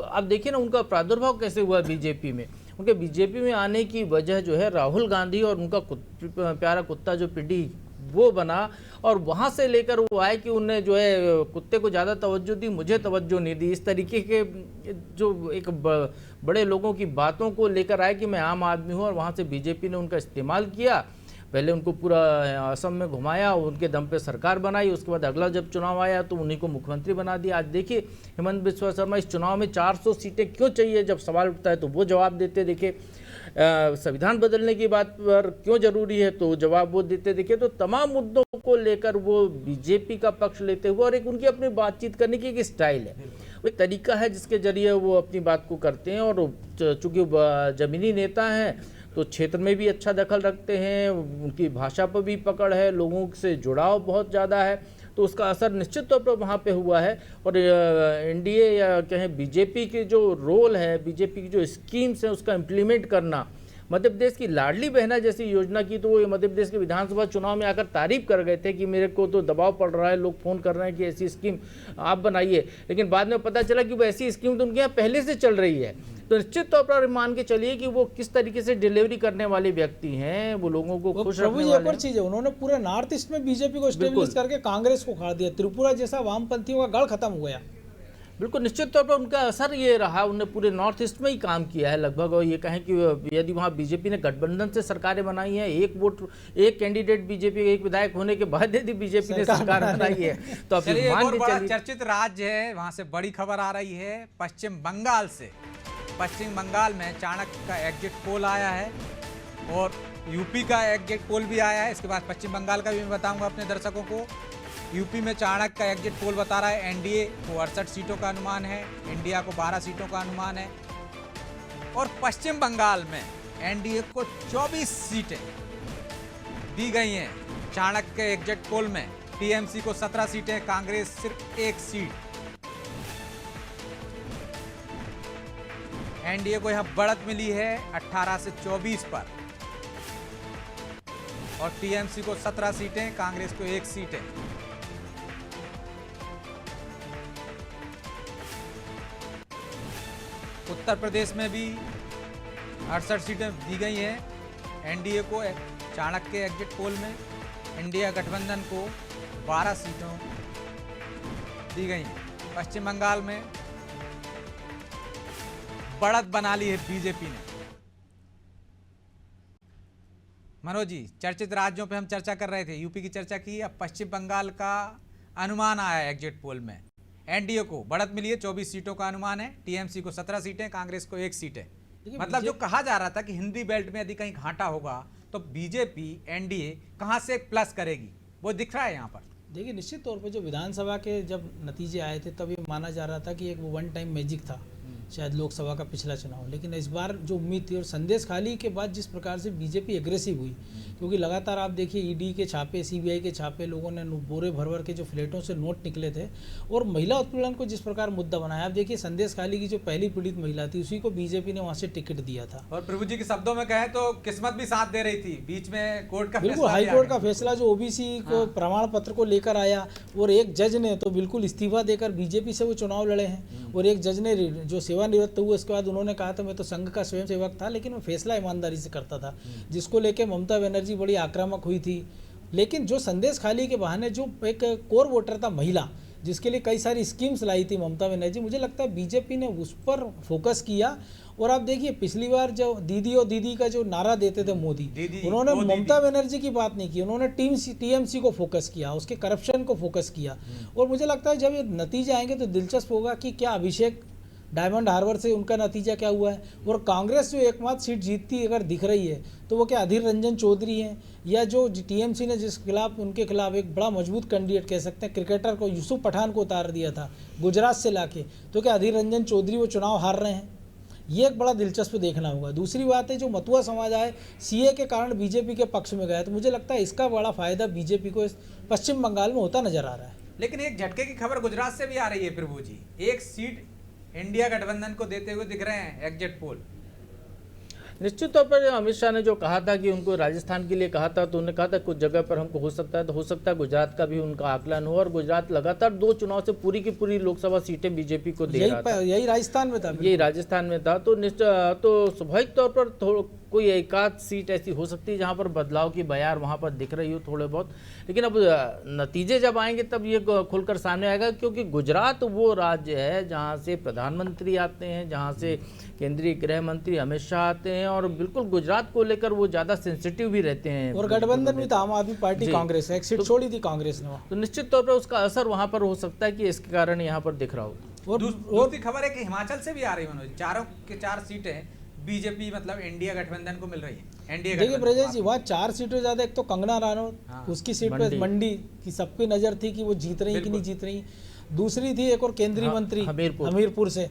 आप देखिए ना उनका प्रादुर्भाव कैसे हुआ बीजेपी में। उनके बीजेपी में आने की वजह जो है राहुल गांधी और उनका प्यारा कुत्ता जो पिड्डी वो बना, और वहाँ से लेकर वो आए कि उन्हें जो है कुत्ते को ज़्यादा तवज्जो दी, मुझे तवज्जो नहीं दी। इस तरीके के जो एक बड़े लोगों की बातों को लेकर आए कि मैं आम आदमी हूँ, और वहाँ से बीजेपी ने उनका इस्तेमाल किया। पहले उनको पूरा असम में घुमाया, उनके दम पे सरकार बनाई, उसके बाद अगला जब चुनाव आया तो उन्हीं को मुख्यमंत्री बना दिया। आज देखिए हेमंत बिस्वा शर्मा इस चुनाव में 400 सीटें क्यों चाहिए, जब सवाल उठता है तो वो जवाब देते देखिए। संविधान बदलने की बात पर क्यों जरूरी है तो जवाब वो देते देखिए। तो तमाम मुद्दों को लेकर वो बीजेपी का पक्ष लेते हुए, और एक उनकी अपनी बातचीत करने की एक स्टाइल है, वो एक तरीका है जिसके जरिए वो अपनी बात को करते हैं। और चूंकि जमीनी नेता हैं तो क्षेत्र में भी अच्छा दखल रखते हैं, उनकी भाषा पर भी पकड़ है, लोगों से जुड़ाव बहुत ज़्यादा है, तो उसका असर निश्चित तौर पर वहाँ पे हुआ है। और एनडीए या कहें बीजेपी के जो रोल है, बीजेपी की जो स्कीम्स हैं उसका इम्प्लीमेंट करना, मध्य प्रदेश की लाडली बहना जैसी योजना की तो वो मध्य प्रदेश के विधानसभा चुनाव में आकर तारीफ कर गए थे कि मेरे को तो दबाव पड़ रहा है, लोग फ़ोन कर रहे हैं कि ऐसी स्कीम आप बनाइए। लेकिन बाद में पता चला कि वो ऐसी स्कीम तो उनके यहाँ पहले से चल रही है। तो निश्चित तौर पर मान के चलिए कि वो किस तरीके से डिलीवरी करने वाले व्यक्ति हैं, वो लोगों को खुश रखने वाले हैं। एक और चीज़ है, उन्होंने पूरे नॉर्थ ईस्ट में बीजेपी को स्टेबलिश करके कांग्रेस को उखाड़ दिया। त्रिपुरा जैसा वामपंथियों का गढ़ खत्म हो गया। बिल्कुल, निश्चित तौर पर उनका असर ये रहा, उन्होंने पूरे नॉर्थ ईस्ट में ही काम किया है लगभग। और ये कहें कि यदि वहाँ बीजेपी ने गठबंधन से सरकारें बनाई हैं, एक कैंडिडेट बीजेपी एक विधायक होने के बाद यदि बीजेपी ने सरकार बनाई है तो अब बड़ा चर्चित राज्य है, वहाँ से बड़ी खबर आ रही है पश्चिम बंगाल से। पश्चिम बंगाल में चाणक्य का एग्जिट पोल आया है और यूपी का एग्जिट पोल भी आया है। इसके बाद पश्चिम बंगाल का भी मैं बताऊंगा अपने दर्शकों को। यूपी में चाणक्य का एग्जिट पोल बता रहा है एनडीए को 68 सीटों का अनुमान है, इंडिया को 12 सीटों का अनुमान है। और पश्चिम बंगाल में एनडीए को 24 सीटें दी गई हैं चाणक्य के एग्जिट पोल में। टीएमसी को 17 सीटें, कांग्रेस सिर्फ 1 सीट। एनडीए को यहां बढ़त मिली है 18 से 24 पर, और टीएमसी को 17 सीटें, कांग्रेस को 1 सीट है। उत्तर प्रदेश में भी 68 सीटें दी गई हैं एनडीए को चाणक्य के एग्जिट पोल में। इंडिया गठबंधन को 12 सीटों दी गई हैं। पश्चिम बंगाल में बढ़त बना ली है बीजेपी ने। मनोज जी, चर्चित राज्यों पे हम चर्चा कर रहे थे, यूपी की चर्चा की, अब पश्चिम बंगाल का अनुमान आया है एग्जिट पोल में। एनडीए को बढ़त मिली है, 24 सीटों का अनुमान है, टीएमसी को 17 सीटें, कांग्रेस को 1 सीट है। मतलब जो कहा जा रहा था कि हिंदी बेल्ट में यदि कहीं घाटा होगा तो बीजेपी एनडीए कहां से प्लस करेगी, वो दिख रहा है यहाँ पर। देखिए निश्चित तौर पर जो विधानसभा के जब नतीजे आए थे तब ये माना जा रहा था कि एक वो वन टाइम मैजिक था शायद लोकसभा का पिछला चुनाव, लेकिन इस बार जो उम्मीद थी और संदेश खाली के बाद जिस प्रकार से बीजेपी एग्रेसिव हुई, क्योंकि लगातार आप देखिए ईडी के छापे, सीबीआई के छापे, लोगों ने बोरे भर भर के जो फ्लैटों से नोट निकले थे, और महिला उत्पीड़न को जिस प्रकार मुद्दा बनाया। आप देखिए संदेश खाली की जो पहली पीड़ित महिला थी उसी को बीजेपी ने वहाँ से टिकट दिया था। और प्रभु जी के शब्दों में कहें तो किस्मत भी साथ दे रही थी, बीच में कोर्ट का बिल्कुल हाईकोर्ट का फैसला जो ओबीसी को प्रमाण पत्र को लेकर आया, और एक जज ने तो बिल्कुल इस्तीफा देकर बीजेपी से वो चुनाव लड़े हैं, और एक जज ने जो सेवानिवृत्त हुए उसके बाद उन्होंने कहा था मैं तो संघ का स्वयंसेवक था लेकिन मैं फैसला ईमानदारी से करता था, जिसको लेके ममता बनर्जी बड़ी आक्रामक हुई थी। लेकिन जो संदेश खाली के बहाने जो एक कोर वोटर था महिला, जिसके लिए कई सारी स्कीम्स लाई थी ममता बनर्जी, मुझे लगता है बीजेपी ने उस पर फोकस किया। और आप देखिए पिछली बार जो दीदी और दीदी का जो नारा देते थे मोदी, उन्होंने ममता बनर्जी की बात नहीं की, उन्होंने टीएमसी को फोकस किया, उसके करप्शन को फोकस किया। और मुझे लगता है जब ये नतीजे आएंगे तो दिलचस्प होगा कि क्या अभिषेक डायमंड हार्बर से उनका नतीजा क्या हुआ है, और कांग्रेस जो एकमात्र सीट जीतती अगर दिख रही है तो वो क्या अधीर रंजन चौधरी हैं, या जो टीएमसी ने जिस खिलाफ उनके खिलाफ एक बड़ा मजबूत कैंडिडेट कह सकते हैं क्रिकेटर को यूसुफ पठान को उतार दिया था गुजरात से लाके, तो क्या अधीर रंजन चौधरी वो चुनाव हार रहे हैं, ये एक बड़ा दिलचस्प देखना होगा। दूसरी बात है जो मतुआ समाज आए सीए के कारण बीजेपी के पक्ष में गया, तो मुझे लगता है इसका बड़ा फायदा बीजेपी को इस पश्चिम बंगाल में होता नजर आ रहा है। लेकिन एक झटके की खबर गुजरात से भी आ रही है प्रभु जी, एक सीट इंडिया गठबंधन को देते हुए दिख रहे हैं एग्जिट पोल। निश्चित तौर पर अमित शाह ने जो कहा था कि उनको राजस्थान के लिए कहा था, तो उन्होंने कहा था कुछ जगह पर हमको हो सकता है, तो हो सकता है गुजरात का भी उनका आकलन हो, और गुजरात लगातार 2 चुनाव से पूरी की पूरी लोकसभा सीटें बीजेपी को दे रहा था। यही राजस्थान में था, यही राजस्थान में था। तो स्वाभाविक तौर पर कोई एकाध सीट ऐसी हो सकती है जहां पर बदलाव की बयार वहां पर दिख रही हो थोड़े बहुत, लेकिन अब नतीजे जब आएंगे तब ये खुलकर सामने आएगा, क्योंकि गुजरात वो राज्य है जहां से प्रधानमंत्री आते हैं, जहां से केंद्रीय गृह मंत्री अमित शाह आते हैं, और बिल्कुल गुजरात को लेकर वो ज़्यादा सेंसिटिव भी रहते हैं। और गठबंधन में था आम आदमी पार्टी, कांग्रेस एक सीट छोड़ी थी कांग्रेस ने, तो निश्चित तौर पर उसका असर वहां पर हो सकता है कि इसके कारण यहाँ पर दिख रहा हो। और दूसरी खबर है कि हिमाचल से भी आ रही है मनोज, 4 के 4 सीटें बीजेपी मतलब इंडिया गठबंधन को मिल रही है। एनडीए देखिए ब्रजेश जी, वहाँ 4 सीटों ज्यादा, एक तो कंगना रनौत उसकी सीट पे मंडी की सब पे नजर थी कि वो जीत रही कि नहीं जीत रही। दूसरी थी एक और केंद्रीय मंत्री हमीरपुर से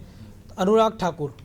अनुराग ठाकुर।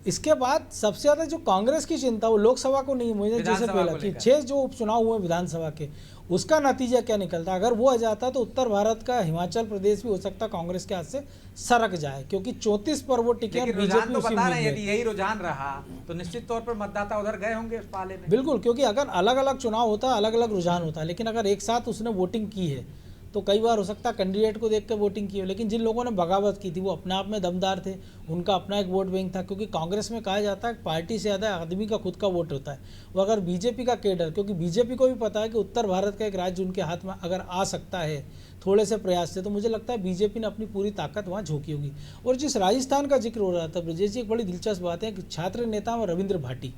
इसके बाद सबसे ज्यादा जो कांग्रेस की चिंता वो लोकसभा को नहीं, मुझे जैसे पहला कि 6 जो उपचुनाव हुए विधानसभा के, उसका नतीजा क्या निकलता। अगर वो आ जाता तो उत्तर भारत का हिमाचल प्रदेश भी हो सकता कांग्रेस के हाथ से सरक जाए, क्योंकि 34 पर वो टिके। बीजेपी तो बता रहे हैं यदि यही रुझान रहा तो निश्चित तौर पर मतदाता उधर गए होंगे पाले में। बिल्कुल, क्योंकि अगर अलग अलग चुनाव होता अलग अलग रुझान होता, लेकिन अगर एक साथ उसने वोटिंग की है तो कई बार हो सकता कैंडिडेट को देख कर वोटिंग की हो। लेकिन जिन लोगों ने बगावत की थी वो अपने आप में दमदार थे, उनका अपना एक वोट बैंक था, क्योंकि कांग्रेस में कहा जाता है पार्टी से ज़्यादा आदमी का खुद का वोट होता है। वो अगर बीजेपी का केडर, क्योंकि बीजेपी को भी पता है कि उत्तर भारत का एक राज्य उनके हाथ में अगर आ सकता है थोड़े से प्रयास से, तो मुझे लगता है बीजेपी ने अपनी पूरी ताकत वहाँ झोंकी होगी। और जिस राजस्थान का जिक्र हो रहा था ब्रजेश जी, एक बड़ी दिलचस्प बात है कि छात्र नेता रविंद्र भाटी,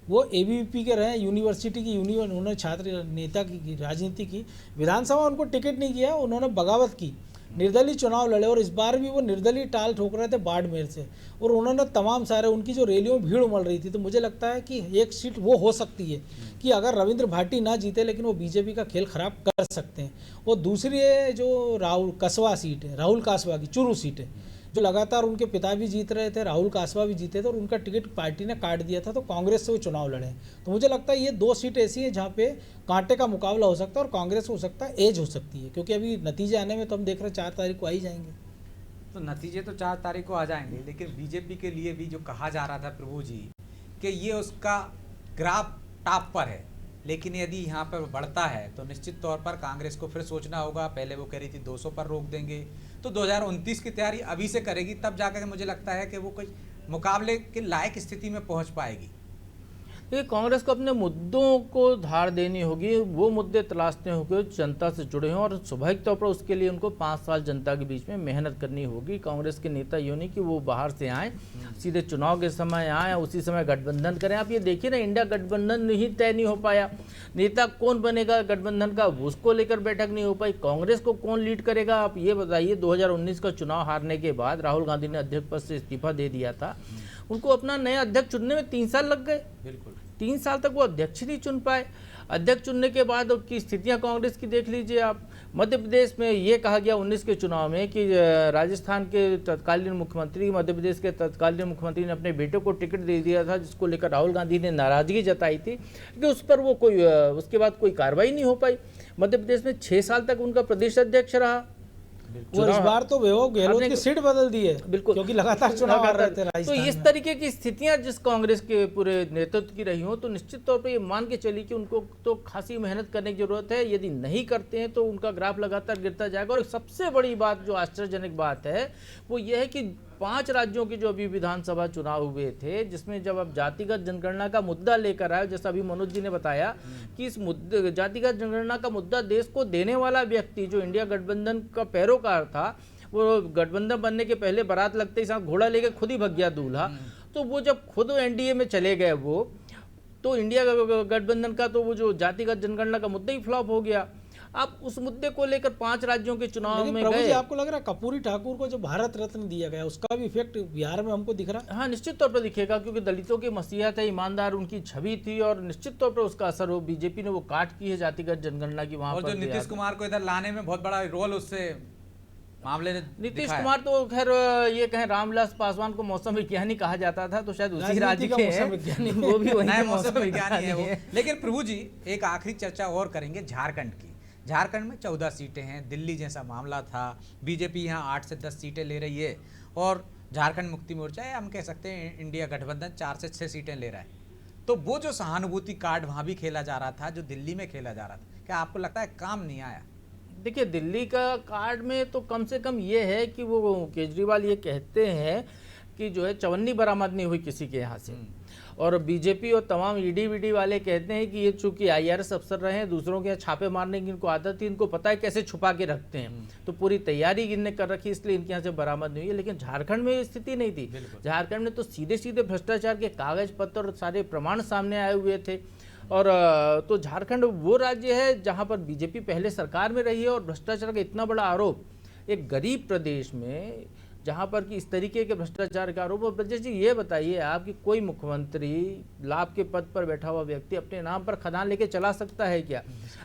वो एबीवीपी के रहे, यूनिवर्सिटी की उन्होंने छात्र नेता की राजनीति की, विधानसभा उनको टिकट नहीं किया, उन्होंने बगावत की, निर्दलीय चुनाव लड़े, और इस बार भी वो निर्दलीय टाल ठोक रहे थे बाड़मेर से, और उन्होंने तमाम सारे उनकी जो रैलियों में भीड़ उमड़ रही थी। तो मुझे लगता है कि एक सीट वो हो सकती है कि अगर रविंद्र भाटी ना जीते, लेकिन वो बीजेपी का खेल खराब कर सकते हैं। और दूसरी है जो राहुल कासवा की चुरू सीट है, जो लगातार उनके पिता भी जीत रहे थे, राहुल कासवा भी जीते थे, और उनका टिकट पार्टी ने काट दिया था, तो कांग्रेस से वो चुनाव लड़े। तो मुझे लगता है ये 2 सीट ऐसी हैं जहाँ पे कांटे का मुकाबला हो सकता है, और कांग्रेस हो सकता है एज हो सकती है, क्योंकि अभी नतीजे आने में तो हम देख रहे हैं 4 तारीख को आ ही जाएंगे। तो नतीजे तो 4 तारीख को आ जाएंगे, लेकिन बीजेपी के लिए भी जो कहा जा रहा था प्रभु जी कि ये उसका ग्राफ टॉप पर है, लेकिन यदि यहाँ पर बढ़ता है तो निश्चित तौर पर कांग्रेस को फिर सोचना होगा। पहले वो कह रही थी 200 पर रोक देंगे, तो 2029 की तैयारी अभी से करेगी, तब जाकर मुझे लगता है कि वो कोई मुकाबले के लायक स्थिति में पहुंच पाएगी। ये कांग्रेस को अपने मुद्दों को धार देनी होगी, वो मुद्दे तलाशने होंगे जनता से जुड़े हों, और स्वाभाविक तौर पर उसके लिए उनको 5 साल जनता के बीच में मेहनत करनी होगी। कांग्रेस के नेता यूँ नहीं कि वो बाहर से आएँ, सीधे चुनाव के समय आए, उसी समय गठबंधन करें। आप ये देखिए ना, इंडिया गठबंधन ही तय नहीं हो पाया, नेता कौन बनेगा गठबंधन का उसको लेकर बैठक नहीं हो पाई, कांग्रेस को कौन लीड करेगा आप ये बताइए। 2019 का चुनाव हारने के बाद राहुल गांधी ने अध्यक्ष पद से इस्तीफा दे दिया था, उनको अपना नया अध्यक्ष चुनने में 3 साल लग गए। बिल्कुल 3 साल तक वो अध्यक्ष नहीं चुन पाए। अध्यक्ष चुनने के बाद की स्थितियां कांग्रेस की देख लीजिए आप। मध्य प्रदेश में ये कहा गया 19 के चुनाव में कि राजस्थान के तत्कालीन मुख्यमंत्री, मध्य प्रदेश के तत्कालीन मुख्यमंत्री ने अपने बेटे को टिकट दे दिया था, जिसको लेकर राहुल गांधी ने नाराजगी जताई थी कि उस पर वो कोई उसके बाद कोई कार्रवाई नहीं हो पाई। मध्य प्रदेश में 6 साल तक उनका प्रदेश अध्यक्ष रहा। और इस बार तो वैभव गहलोत की सीट बदल दी है, बिल्कुल, क्योंकि लगातार चुनाव आ रहे थे राजस्थान तो इस तरीके की स्थितियां जिस कांग्रेस के पूरे नेतृत्व की रही हो, तो निश्चित तौर पर ये मान के चली कि उनको तो खासी मेहनत करने की जरूरत है। यदि नहीं करते हैं तो उनका ग्राफ लगातार गिरता जाएगा। और सबसे बड़ी बात जो आश्चर्यजनक बात है वो ये है कि 5 राज्यों के जो अभी विधानसभा चुनाव हुए थे, जिसमें जब अब जातिगत जनगणना का मुद्दा लेकर आए, जैसा अभी मनोज जी ने बताया कि इस मुद्दे जातिगत जनगणना का मुद्दा देश को देने वाला व्यक्ति जो इंडिया गठबंधन का पैरोकार था, वो गठबंधन बनने के पहले बारात लगते ही साथ घोड़ा लेकर खुद ही भग गया दूल्हा। तो वो जब खुद एनडीए में चले गए वो, तो इंडिया गठबंधन का तो वो जो जातिगत जनगणना का मुद्दा ही फ्लॉप हो गया। आप उस मुद्दे को लेकर 5 राज्यों के चुनाव में गए। आपको लग रहा है कर्पूरी ठाकुर को जो भारत रत्न दिया गया उसका भी इफेक्ट बिहार में हमको दिख रहा है? हाँ, निश्चित तौर पर दिखेगा, क्योंकि दलितों की मसीहा थे, ईमानदार उनकी छवि थी, और निश्चित तौर पर उसका असर हो। बीजेपी ने वो काट की है जातिगत जनगणना की वहां पर। और जो नीतीश कुमार को इधर लाने में बहुत बड़ा रोल उससे मामले ने नीतीश दिखाया। कुमार तो खैर ये कहें रामविलास पासवान को मौसम विज्ञानी कहा जाता था, तो शायद उसी राजनीति राज्य का के मौसम हैं। विज्ञानी वो भी वही नए के मौसम विज्ञानी है वो। है। लेकिन प्रभु जी एक आखिरी चर्चा और करेंगे झारखंड की। झारखंड में 14 सीटें हैं, दिल्ली जैसा मामला था, बीजेपी यहाँ 8 से 10 सीटें ले रही है और झारखंड मुक्ति मोर्चा है, हम कह सकते हैं इंडिया गठबंधन 4 से 6 सीटें ले रहा है। तो वो जो सहानुभूति कार्ड वहाँ भी खेला जा रहा था, जो दिल्ली में खेला जा रहा था, क्या आपको लगता है काम नहीं आया? देखिए दिल्ली का कार्ड में तो कम से कम ये है कि वो केजरीवाल ये कहते हैं कि जो है चवन्नी बरामद नहीं हुई किसी के यहाँ से, और बीजेपी और तमाम ईडी वीडी वाले कहते हैं कि ये चूंकि IRS अफसर रहे हैं, दूसरों के यहाँ छापे मारने की इनको आदत थी, इनको पता है कैसे छुपा के रखते हैं, तो पूरी तैयारी इनने कर रखी, इसलिए इनके यहाँ से बरामद नहीं हुई है। लेकिन झारखंड में स्थिति नहीं थी। झारखंड में तो सीधे सीधे भ्रष्टाचार के कागज पत्र और सारे प्रमाण सामने आए हुए थे। और तो झारखंड वो राज्य है जहाँ पर बीजेपी पहले सरकार में रही है और भ्रष्टाचार का इतना बड़ा आरोप एक गरीब प्रदेश में, जहाँ पर कि इस तरीके के भ्रष्टाचार का आरोप। और ब्रजेश जी ये बताइए आप कि कोई मुख्यमंत्री लाभ के पद पर बैठा हुआ व्यक्ति अपने नाम पर खदान लेके चला सकता है क्या?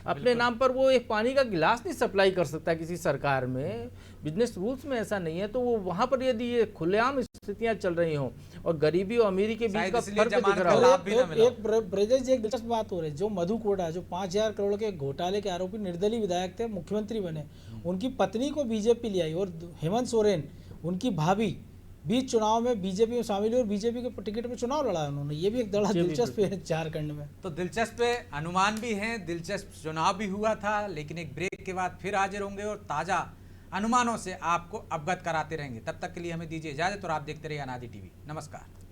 अपने नाम पर वो एक पानी का गिलास नहीं सप्लाई कर सकता किसी सरकार में। बिजनेस रूल्स में ऐसा नहीं है, तो वो वहाँ पर यदि ये खुलेआम स्थितियाँ चल रही हों और गरीबी और अमीरी के बीच का फर्क दिख रहा हो। एक ब्रजेश जी एक दिलचस्प बात हो रही है, जो मधु कोड़ा जो 5,000 करोड़ के घोटाले के आरोपी निर्दलीय विधायक थे, मुख्यमंत्री बने, उनकी पत्नी को बीजेपी ले आई और हेमंत सोरेन उनकी भाभी बीच चुनाव में बीजेपी में शामिल हुई और बीजेपी के टिकट पे चुनाव लड़ा उन्होंने। ये भी एक बड़ा दिलचस्प है झारखंड में। तो दिलचस्प अनुमान भी हैं, दिलचस्प चुनाव भी हुआ था, लेकिन एक ब्रेक के बाद फिर हाजिर होंगे और ताज़ा अनुमानों से आपको अवगत कराते रहेंगे। तब तक के लिए हमें दीजिए इजाज़त और आप देखते रहिए अनादि टीवी। नमस्कार।